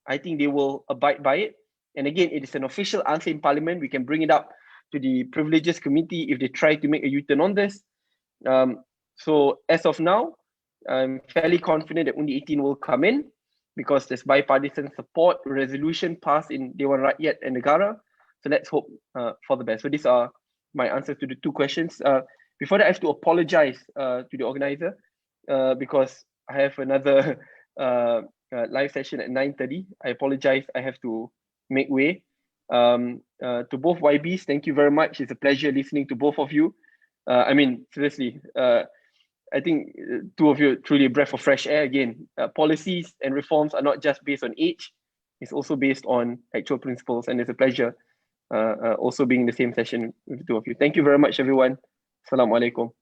I think they will abide by it. And again, it is an official answer in Parliament. We can bring it up to the Privileges Committee if they try to make a U-turn on this. So as of now, I'm fairly confident that Undi 18 will come in, because there's bipartisan support, resolution passed in Dewan Rakyat and Negara. So let's hope for the best. So these are my answers to the 2 questions. Before that, I have to apologize to the organizer because I have another live session at 9:30. I apologize. I have to make way. To both YBs, thank you very much. It's a pleasure listening to both of you. I mean, seriously, I think 2 of you are truly a breath of fresh air. Again, policies and reforms are not just based on age, it's also based on actual principles, and it's a pleasure also being in the same session with the 2 of you. Thank you very much, everyone. Assalamualaikum.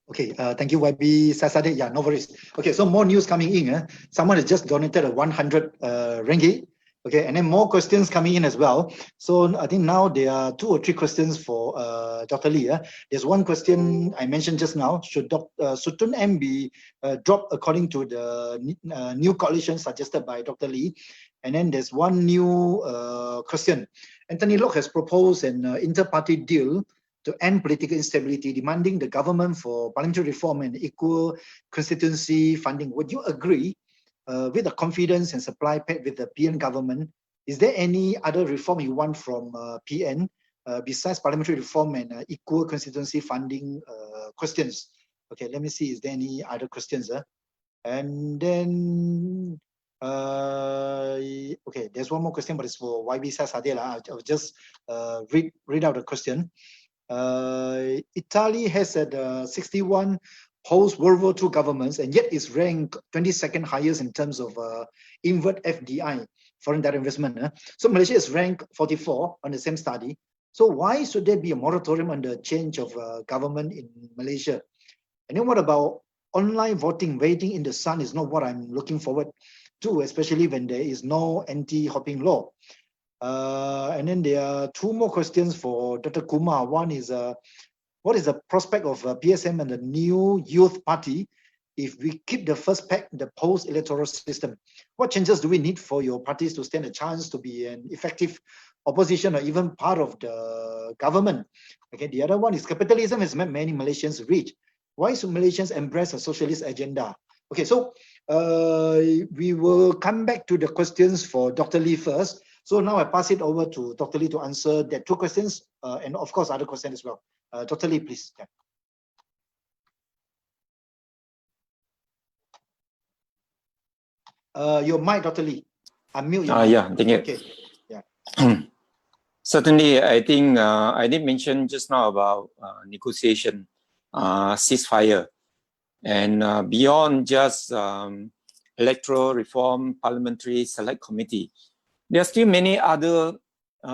Okay, thank you, YB Sasade. Yeah, no worries. Okay, so more news coming in. Someone has just donated a 100 ringgit. Okay, and then more questions coming in as well. So I think now there are 2 or 3 questions for Dr. Lee. There's one question I mentioned just now. Should Sutun M be dropped according to the new coalition suggested by Dr. Lee? And then there's one new question. Anthony Locke has proposed an inter-party deal to end political instability, demanding the government for parliamentary reform and equal constituency funding. Would you agree with the confidence and supply pact with the PN government? Is there any other reform you want from PN besides parliamentary reform and equal constituency funding questions? Okay, let me see, is there any other questions? And then, okay, there's one more question, but it's for YB Sasadela. I'll just read out the question. Italy has had 61 post-World War II governments, and yet is ranked 22nd highest in terms of inward FDI, foreign direct investment. So Malaysia is ranked 44 on the same study. So why should there be a moratorium on the change of government in Malaysia? And then what about online voting? Waiting in the sun is not what I'm looking forward to, especially when there is no anti-hopping law. And then there are 2 more questions for Dr. Kumar. One is, what is the prospect of PSM and the new youth party if we keep the first pack, the post-electoral system? What changes do we need for your parties to stand a chance to be an effective opposition or even part of the government? Okay, the other one is, capitalism has made many Malaysians rich. Why should Malaysians embrace a socialist agenda? Okay, so we will come back to the questions for Dr. Lee first. So now I pass it over to Dr. Lee to answer that 2 questions and of course other questions as well. Dr. Lee, please. Yeah. Your mic, Dr. Lee. Unmute your mic. Yeah, thank you. Okay. Yeah. Certainly, I think I did mention just now about negotiation, ceasefire, and beyond just electoral reform, parliamentary select committee, there are still many other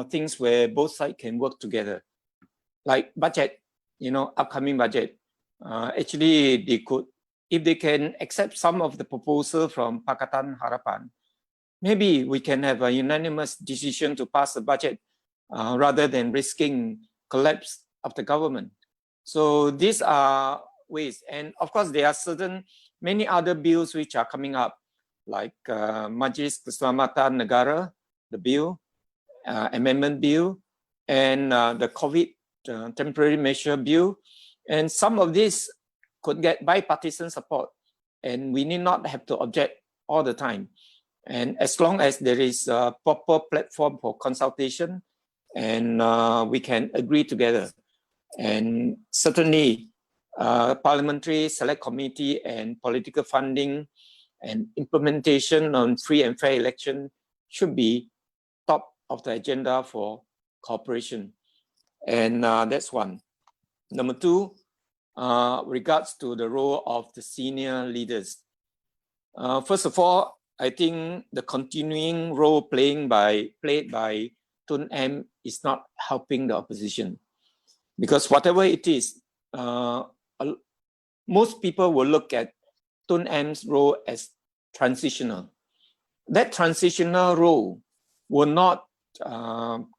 things where both sides can work together, like budget, upcoming budget. Actually, they could, if they can accept some of the proposal from Pakatan Harapan, maybe we can have a unanimous decision to pass the budget rather than risking collapse of the government. So these are ways. And of course, there are many other bills which are coming up, like Majlis Keselamatan Negara, the bill, amendment bill, and the COVID temporary measure bill. And some of these could get bipartisan support, and we need not have to object all the time. And as long as there is a proper platform for consultation, and we can agree together. And certainly, parliamentary select committee and political funding and implementation on free and fair election should be top of the agenda for cooperation. And that's one. Number two, regards to the role of the senior leaders. First of all, I think the continuing role played by Tun M is not helping the opposition, because whatever it is, most people will look at Tun M's role as transitional. That transitional role will not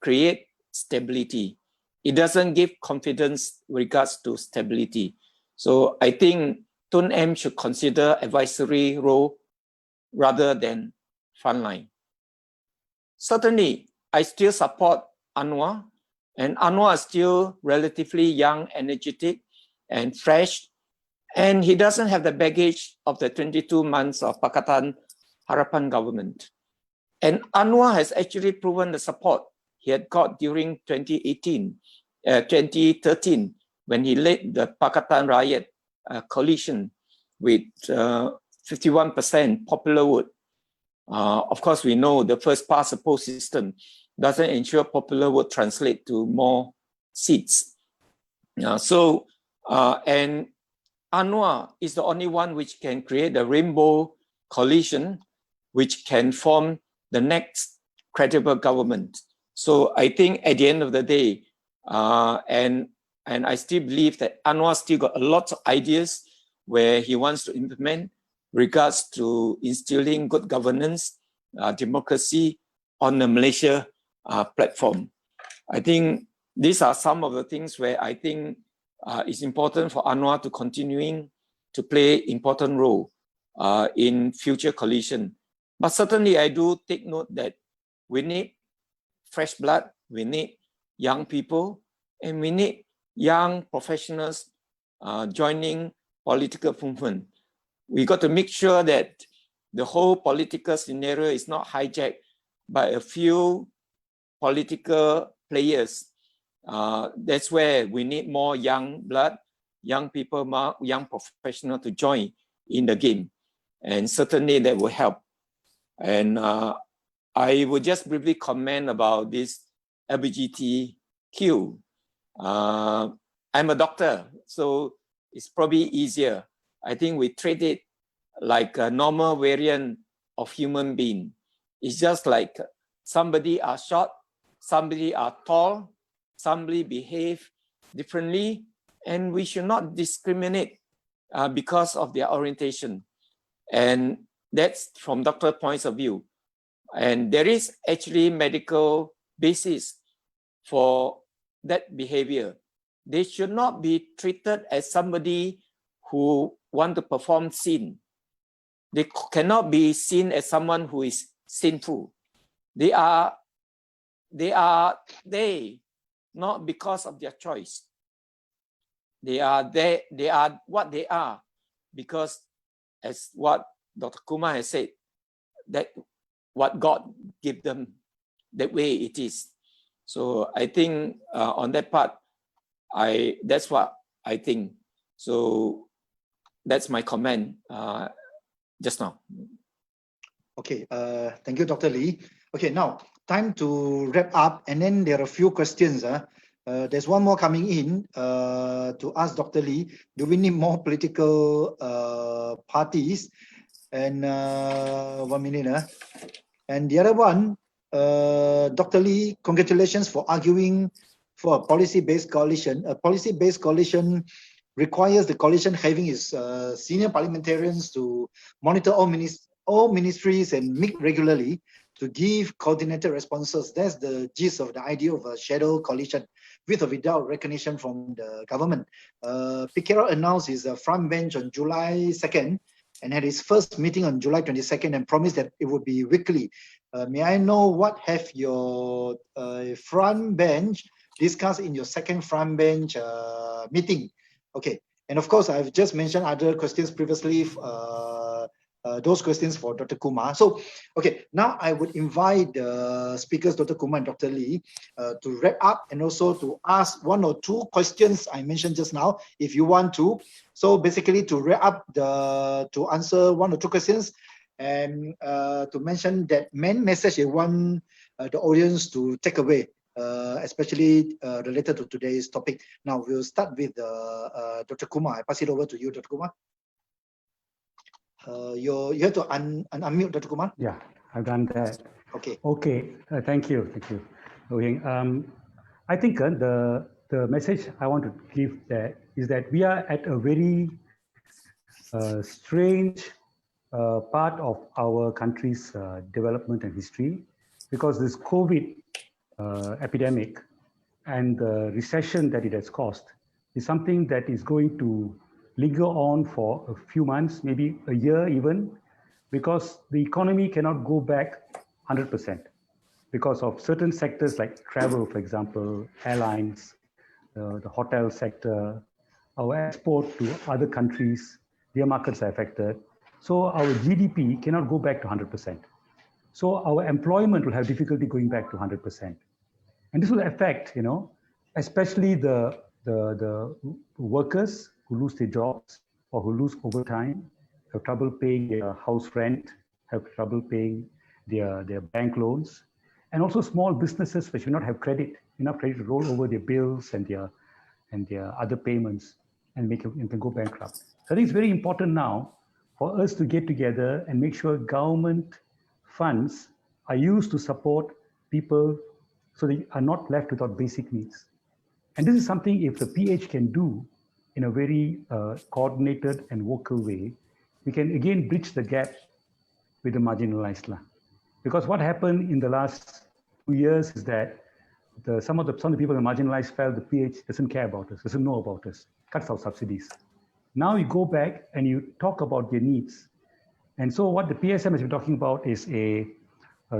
create stability. It doesn't give confidence regards to stability. So I think Tun M should consider advisory role rather than frontline. Certainly, I still support Anwar, and Anwar is still relatively young, energetic, and fresh, and he doesn't have the baggage of the 22 months of Pakatan Harapan government. And Anwar has actually proven the support he had got during 2013, when he led the Pakatan Rakyat coalition with 51% popular vote. Of course, we know the first past the post system doesn't ensure popular vote translate to more seats. And Anwar is the only one which can create a rainbow coalition which can form the next credible government. So I think at the end of the day, and I still believe that Anwar still got a lot of ideas where he wants to implement regards to instilling good governance, democracy on the Malaysia platform. I think these are some of the things where I think it's important for Anwar to continuing to play important role in future coalition. But certainly I do take note that we need fresh blood, we need young people, and we need young professionals joining political movement. We got to make sure that the whole political scenario is not hijacked by a few political players. That's where we need more young blood, young people, young professionals to join in the game. And certainly that will help. And I would just briefly comment about this LGBTQ. I'm a doctor, so it's probably easier. I think we treat it like a normal variant of human being. It's just like somebody are short, somebody are tall, somebody behave differently, and we should not discriminate because of their orientation. And that's from doctor points of view. And there is actually medical basis for that behavior. They should not be treated as somebody who want to perform sin. They cannot be seen as someone who is sinful. They are not because of their choice. They are what they are because, as what Dr. Kumar has said, that what God gave them, that way it is. So I think on that part, that's what I think. So that's my comment just now. Okay, thank you, Dr. Lee. Okay, now time to wrap up, and then there are a few questions. There's one more coming in to ask Dr. Lee, do we need more political parties? And 1 minute. And the other one, Dr. Lee, congratulations for arguing for a policy-based coalition. A policy-based coalition requires the coalition having its senior parliamentarians to monitor all ministries and meet regularly to give coordinated responses. That's the gist of the idea of a shadow coalition with or without recognition from the government. PKR announced his front bench on July 2nd and had his first meeting on July 22nd and promised that it would be weekly. May I know what have your front bench discussed in your second front bench meeting? Okay, and of course, I've just mentioned other questions previously, those questions for Dr. Kumar. So, okay, now I would invite the speakers, Dr. Kumar and Dr. Lee, to wrap up and also to ask one or two questions I mentioned just now, if you want to. So basically to wrap up, to answer one or two questions, and to mention that main message I want the audience to take away, especially related to today's topic. Now we'll start with Dr. Kumar. I pass it over to you, Dr. Kumar. You have to unmute, Dr. Kumar. Yeah, I've done that. Okay. Okay, thank you. I think the message I want to give that is that we are at a very strange part of our country's development and history, because this COVID epidemic and the recession that it has caused is something that is going to linger on for a few months, maybe a year even, because the economy cannot go back 100% because of certain sectors like travel, for example, airlines, the hotel sector, our export to other countries, their markets are affected. So our GDP cannot go back to 100%. So our employment will have difficulty going back to 100%. And this will affect, especially the workers who lose their jobs or who lose overtime, have trouble paying their house rent, have trouble paying their bank loans, and also small businesses which will not have enough credit to roll over their bills and their other payments and can go bankrupt. So I think it's very important now for us to get together and make sure government funds are used to support people so they are not left without basic needs. And this is something if the PH can do in a very coordinated and vocal way, we can again bridge the gap with the marginalized. Because what happened in the last 2 years is that some of the people in the marginalized felt the PH doesn't care about us, doesn't know about us, cuts our subsidies. Now you go back and you talk about their needs. And so what the PSM has been talking about is a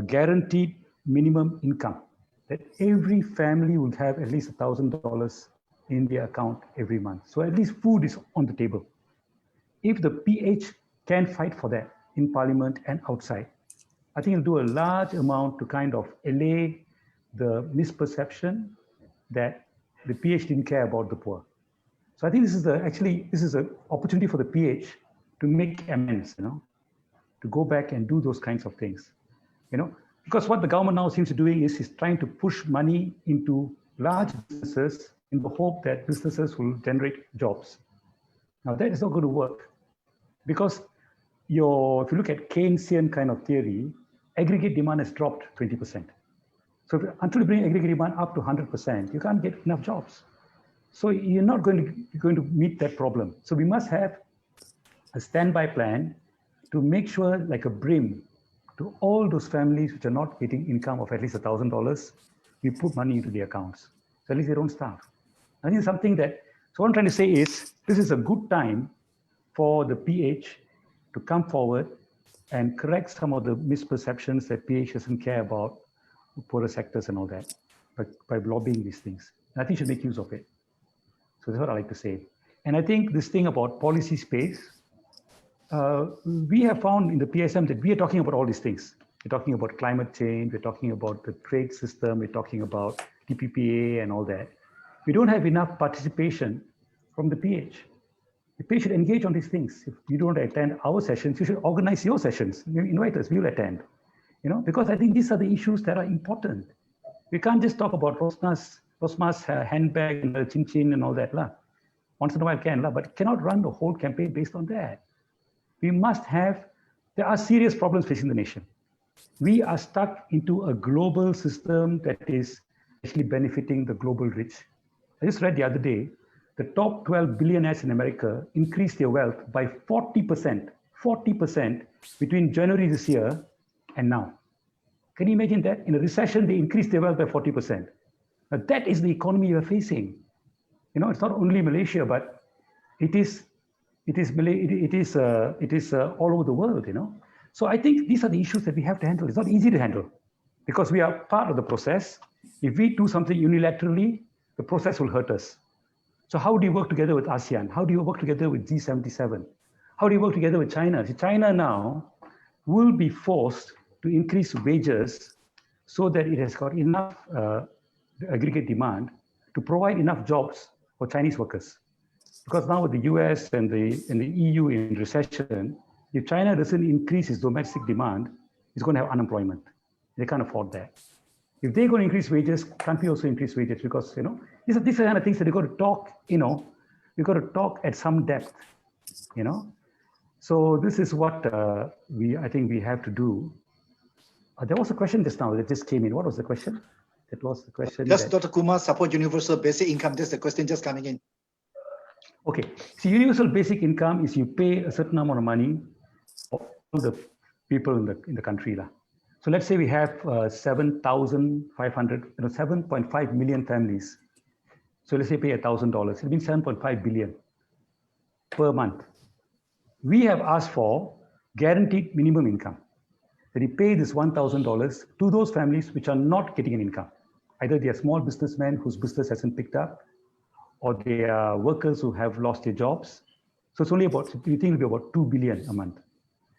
guaranteed minimum income, that every family will have at least $1,000 in their account every month. So at least food is on the table. If the PH can fight for that in Parliament and outside, I think it'll do a large amount to kind of allay the misperception that the PH didn't care about the poor. So I think this is an opportunity for the PH to make amends, to go back and do those kinds of things, because what the government now seems to be doing is trying to push money into large businesses in the hope that businesses will generate jobs. Now that is not going to work, because if you look at Keynesian kind of theory, aggregate demand has dropped 20%. So until you bring aggregate demand up to 100%, you can't get enough jobs. So you're not going to meet that problem. So we must have a standby plan to make sure, like a brim, to all those families which are not getting income of at least $1,000, we put money into their accounts. So at least they don't starve. I think something that, so what I'm trying to say is, this is a good time for the PH to come forward and correct some of the misperceptions that PH doesn't care about poorer sectors and all that, by lobbying these things. And I think you should make use of it. So that's what I like to say. And I think this thing about policy space, we have found in the PSM that we are talking about all these things. We're talking about climate change, we're talking about the trade system, we're talking about TPPA and all that. We don't have enough participation from the PH. The PH should engage on these things. If you don't attend our sessions, you should organize your sessions. You invite us, we'll attend. because I think these are the issues that are important. We can't just talk about Rosma's handbag and the chin chin and all that. Once in a while can, but cannot run the whole campaign based on that. We must have, there are serious problems facing the nation. We are stuck into a global system that is actually benefiting the global rich. I just read the other day, the top 12 billionaires in America increased their wealth by 40% between January this year and now. Can you imagine that? In a recession, they increased their wealth by 40%. Now that is the economy we're facing. It's not only Malaysia, but it is all over the world. So I think these are the issues that we have to handle. It's not easy to handle because we are part of the process. If we do something unilaterally, the process will hurt us. So how do you work together with ASEAN? How do you work together with G77? How do you work together with China? See, China now will be forced to increase wages so that it has got enough aggregate demand to provide enough jobs for Chinese workers. Because now with the US and the EU in recession, if China doesn't increase its domestic demand, it's going to have unemployment. They can't afford that. If they're going to increase wages, can't we also increase wages? Because these are the kind of things that they've got to talk. We've got to talk at some depth. So this is what I think we have to do. There was a question just now that just came in. What was the question? That was the question. Does Dr. Kumar support universal basic income? Just the question just coming in. Okay. So universal basic income is you pay a certain amount of money for all the people in the country. So let's say we have 7,500, 7.5 million families. So let's say pay $1,000. It means 7.5 billion per month. We have asked for guaranteed minimum income. That you pay this $1,000 to those families which are not getting an income. Either they are small businessmen whose business hasn't picked up, or they are workers who have lost their jobs. So it's only about, we think it'll be about 2 billion a month.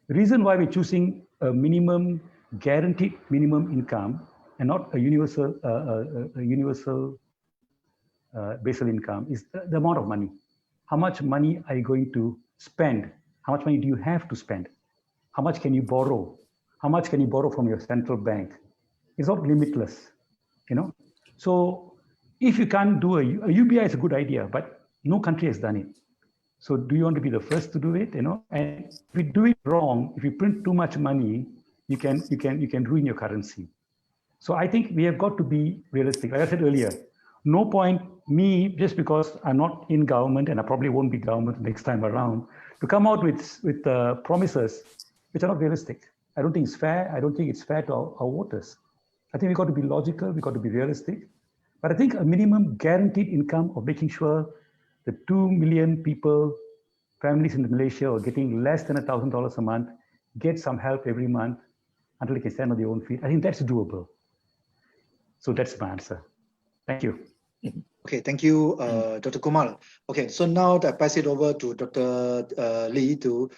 The reason why we're choosing a minimum, guaranteed minimum income and not a universal basal income is the amount of money. How much money are you going to spend? How much money do you have to spend? How much can you borrow? How much can you borrow from your central bank? It's not limitless, So if you can't do a UBI is a good idea, but no country has done it. So do you want to be the first to do it? And if you do it wrong, if you print too much money, you can ruin your currency. So I think we have got to be realistic. Like I said earlier, no point me, just because I'm not in government and I probably won't be government next time around, to come out with promises which are not realistic. I don't think it's fair. I don't think it's fair to our voters. I think we've got to be logical. We've got to be realistic. But I think a minimum guaranteed income of making sure the 2 million people, families in Malaysia are getting less than $1,000 a month, get some help every month until they can stand on their own feet. I think that's doable. So that's my answer. Thank you. Okay, thank you, Dr. Kumar. Okay, so now I pass it over to Dr. Lee to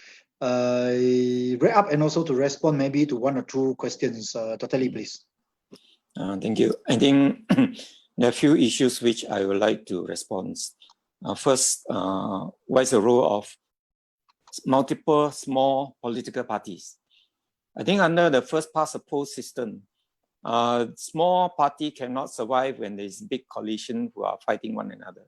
wrap up and also to respond maybe to one or two questions. Dr. Lee, please. Thank you. I think there are a few issues which I would like to respond. First, what is the role of multiple small political parties? I think under the first past the post system, small party cannot survive when there's big coalition who are fighting one another.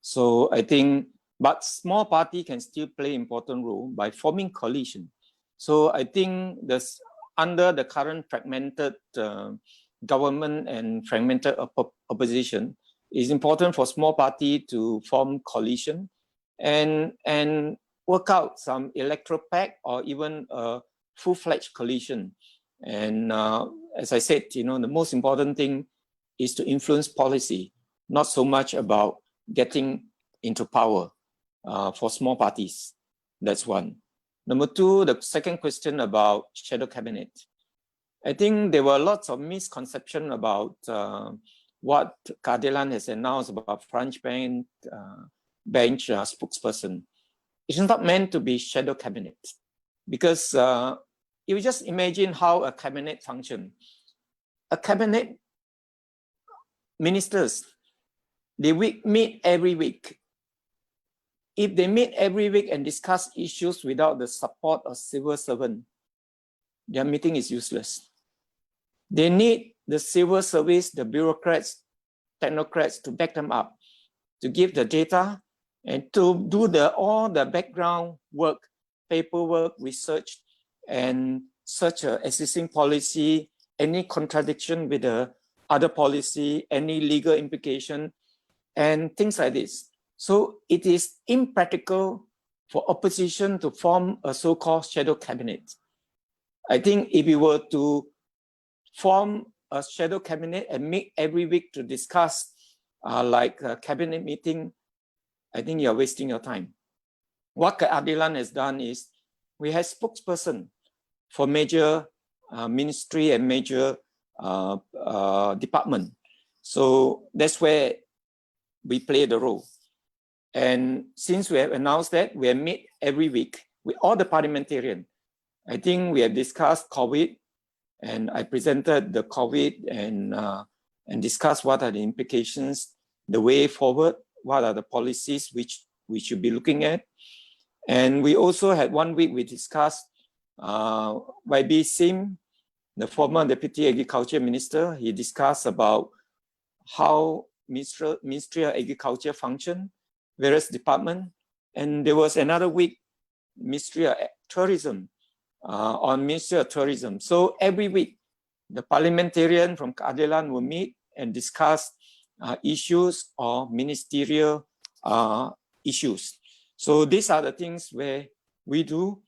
So I think, but small party can still play important role by forming coalition. So I think this under the current fragmented government and fragmented opposition, it's important for small party to form coalition and work out some electoral pact or even a full-fledged coalition. And as I said, the most important thing is to influence policy, not so much about getting into power for small parties. That's one. Number two, the second question about shadow cabinet. I think there were lots of misconception about what Keadilan has announced about French bench spokesperson. It's not meant to be shadow cabinet because you just imagine how a cabinet function. A cabinet ministers, they meet every week. If they meet every week and discuss issues without the support of civil servant, their meeting is useless. They need the civil service, the bureaucrats, technocrats to back them up, to give the data and to do all the background work, paperwork, research, and such a existing policy, any contradiction with the other policy, any legal implication, and things like this. So it is impractical for opposition to form a so-called shadow cabinet. I think if we were to form a shadow cabinet and meet every week to discuss like a cabinet meeting, I think you're wasting your time. What Keadilan has done is we have spokesperson for major ministry and major department. So that's where we play the role. And since we have announced that, we have met every week with all the parliamentarians. I think we have discussed COVID, and I presented the COVID and discussed what are the implications, the way forward, what are the policies which we should be looking at. And we also had 1 week we discussed YB Sim, the former Deputy Agriculture Minister. He discussed about how Ministry of Agriculture function, various departments. And there was another week, Ministry of Tourism, on Ministry of Tourism. So every week, the parliamentarian from Keadilan will meet and discuss issues or ministerial issues. So these are the things where we do.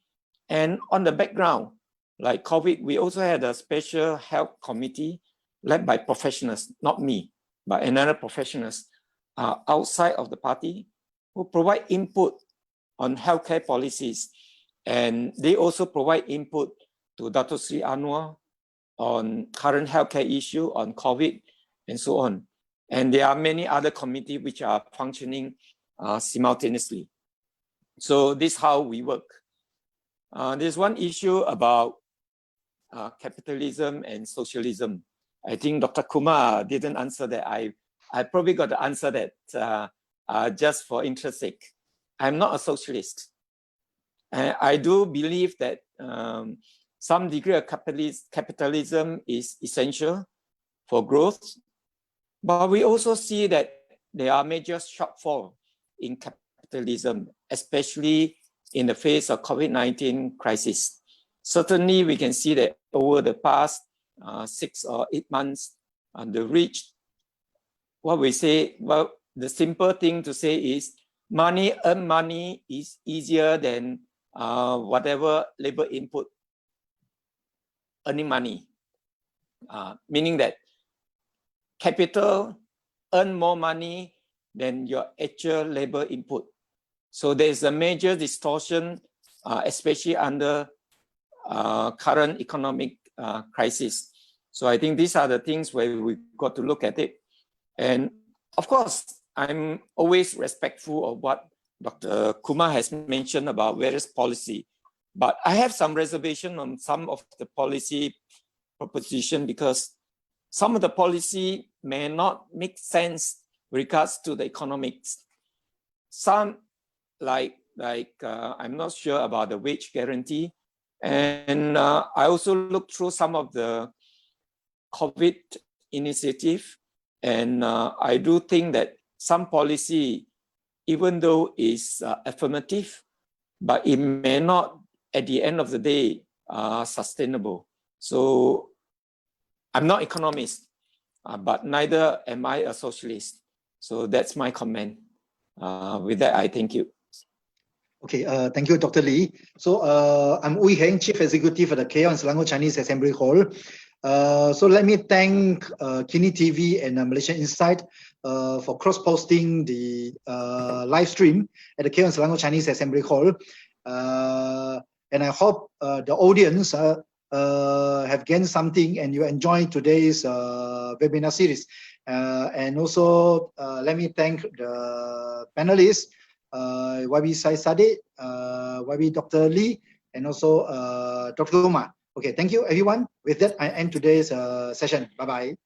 And on the background, like COVID, we also had a special health committee led by professionals, not me, but another professionals outside of the party who provide input on healthcare policies. And they also provide input to Dato Sri Anwar on current healthcare issue, on COVID, and so on. And there are many other committees which are functioning simultaneously. So this is how we work. There's one issue about capitalism and socialism. I think Dr. Kumar didn't answer that. I probably got to answer that just for interest sake. I'm not a socialist. I do believe that some degree of capitalism is essential for growth, but we also see that there are major shortfalls in capitalism, especially in the face of COVID-19 crisis. Certainly, we can see that over the past 6 or 8 months, the reach, what we say, well, the simple thing to say is earn money is easier than whatever labor input earning money, meaning that capital earn more money than your actual labor input. So there's a major distortion, especially under current economic crisis. So I think these are the things where we've got to look at it. And of course, I'm always respectful of what Dr. Kumar has mentioned about various policy, but I have some reservation on some of the policy proposition because some of the policy may not make sense with regards to the economics. Some like I'm not sure about the wage guarantee. And I also looked through some of the COVID initiative, and I do think that some policy, even though is affirmative, but it may not, at the end of the day, sustainable. So I'm not economist, but neither am I a socialist. So that's my comment. With that, I thank you. Okay, thank you, Dr. Lee. So I'm Ui Heng, Chief Executive at the KL and Selangor Chinese Assembly Hall. So let me thank Kini TV and Malaysian Insight for cross-posting the live stream at the KL and Selangor Chinese Assembly Hall. And I hope the audience have gained something and you enjoyed today's webinar series. And also, let me thank the panelists, YB Sai Sadiq, YB Dr. Lee, and also Dr. Kumar. Okay, thank you everyone. With that, I end today's session. Bye-bye.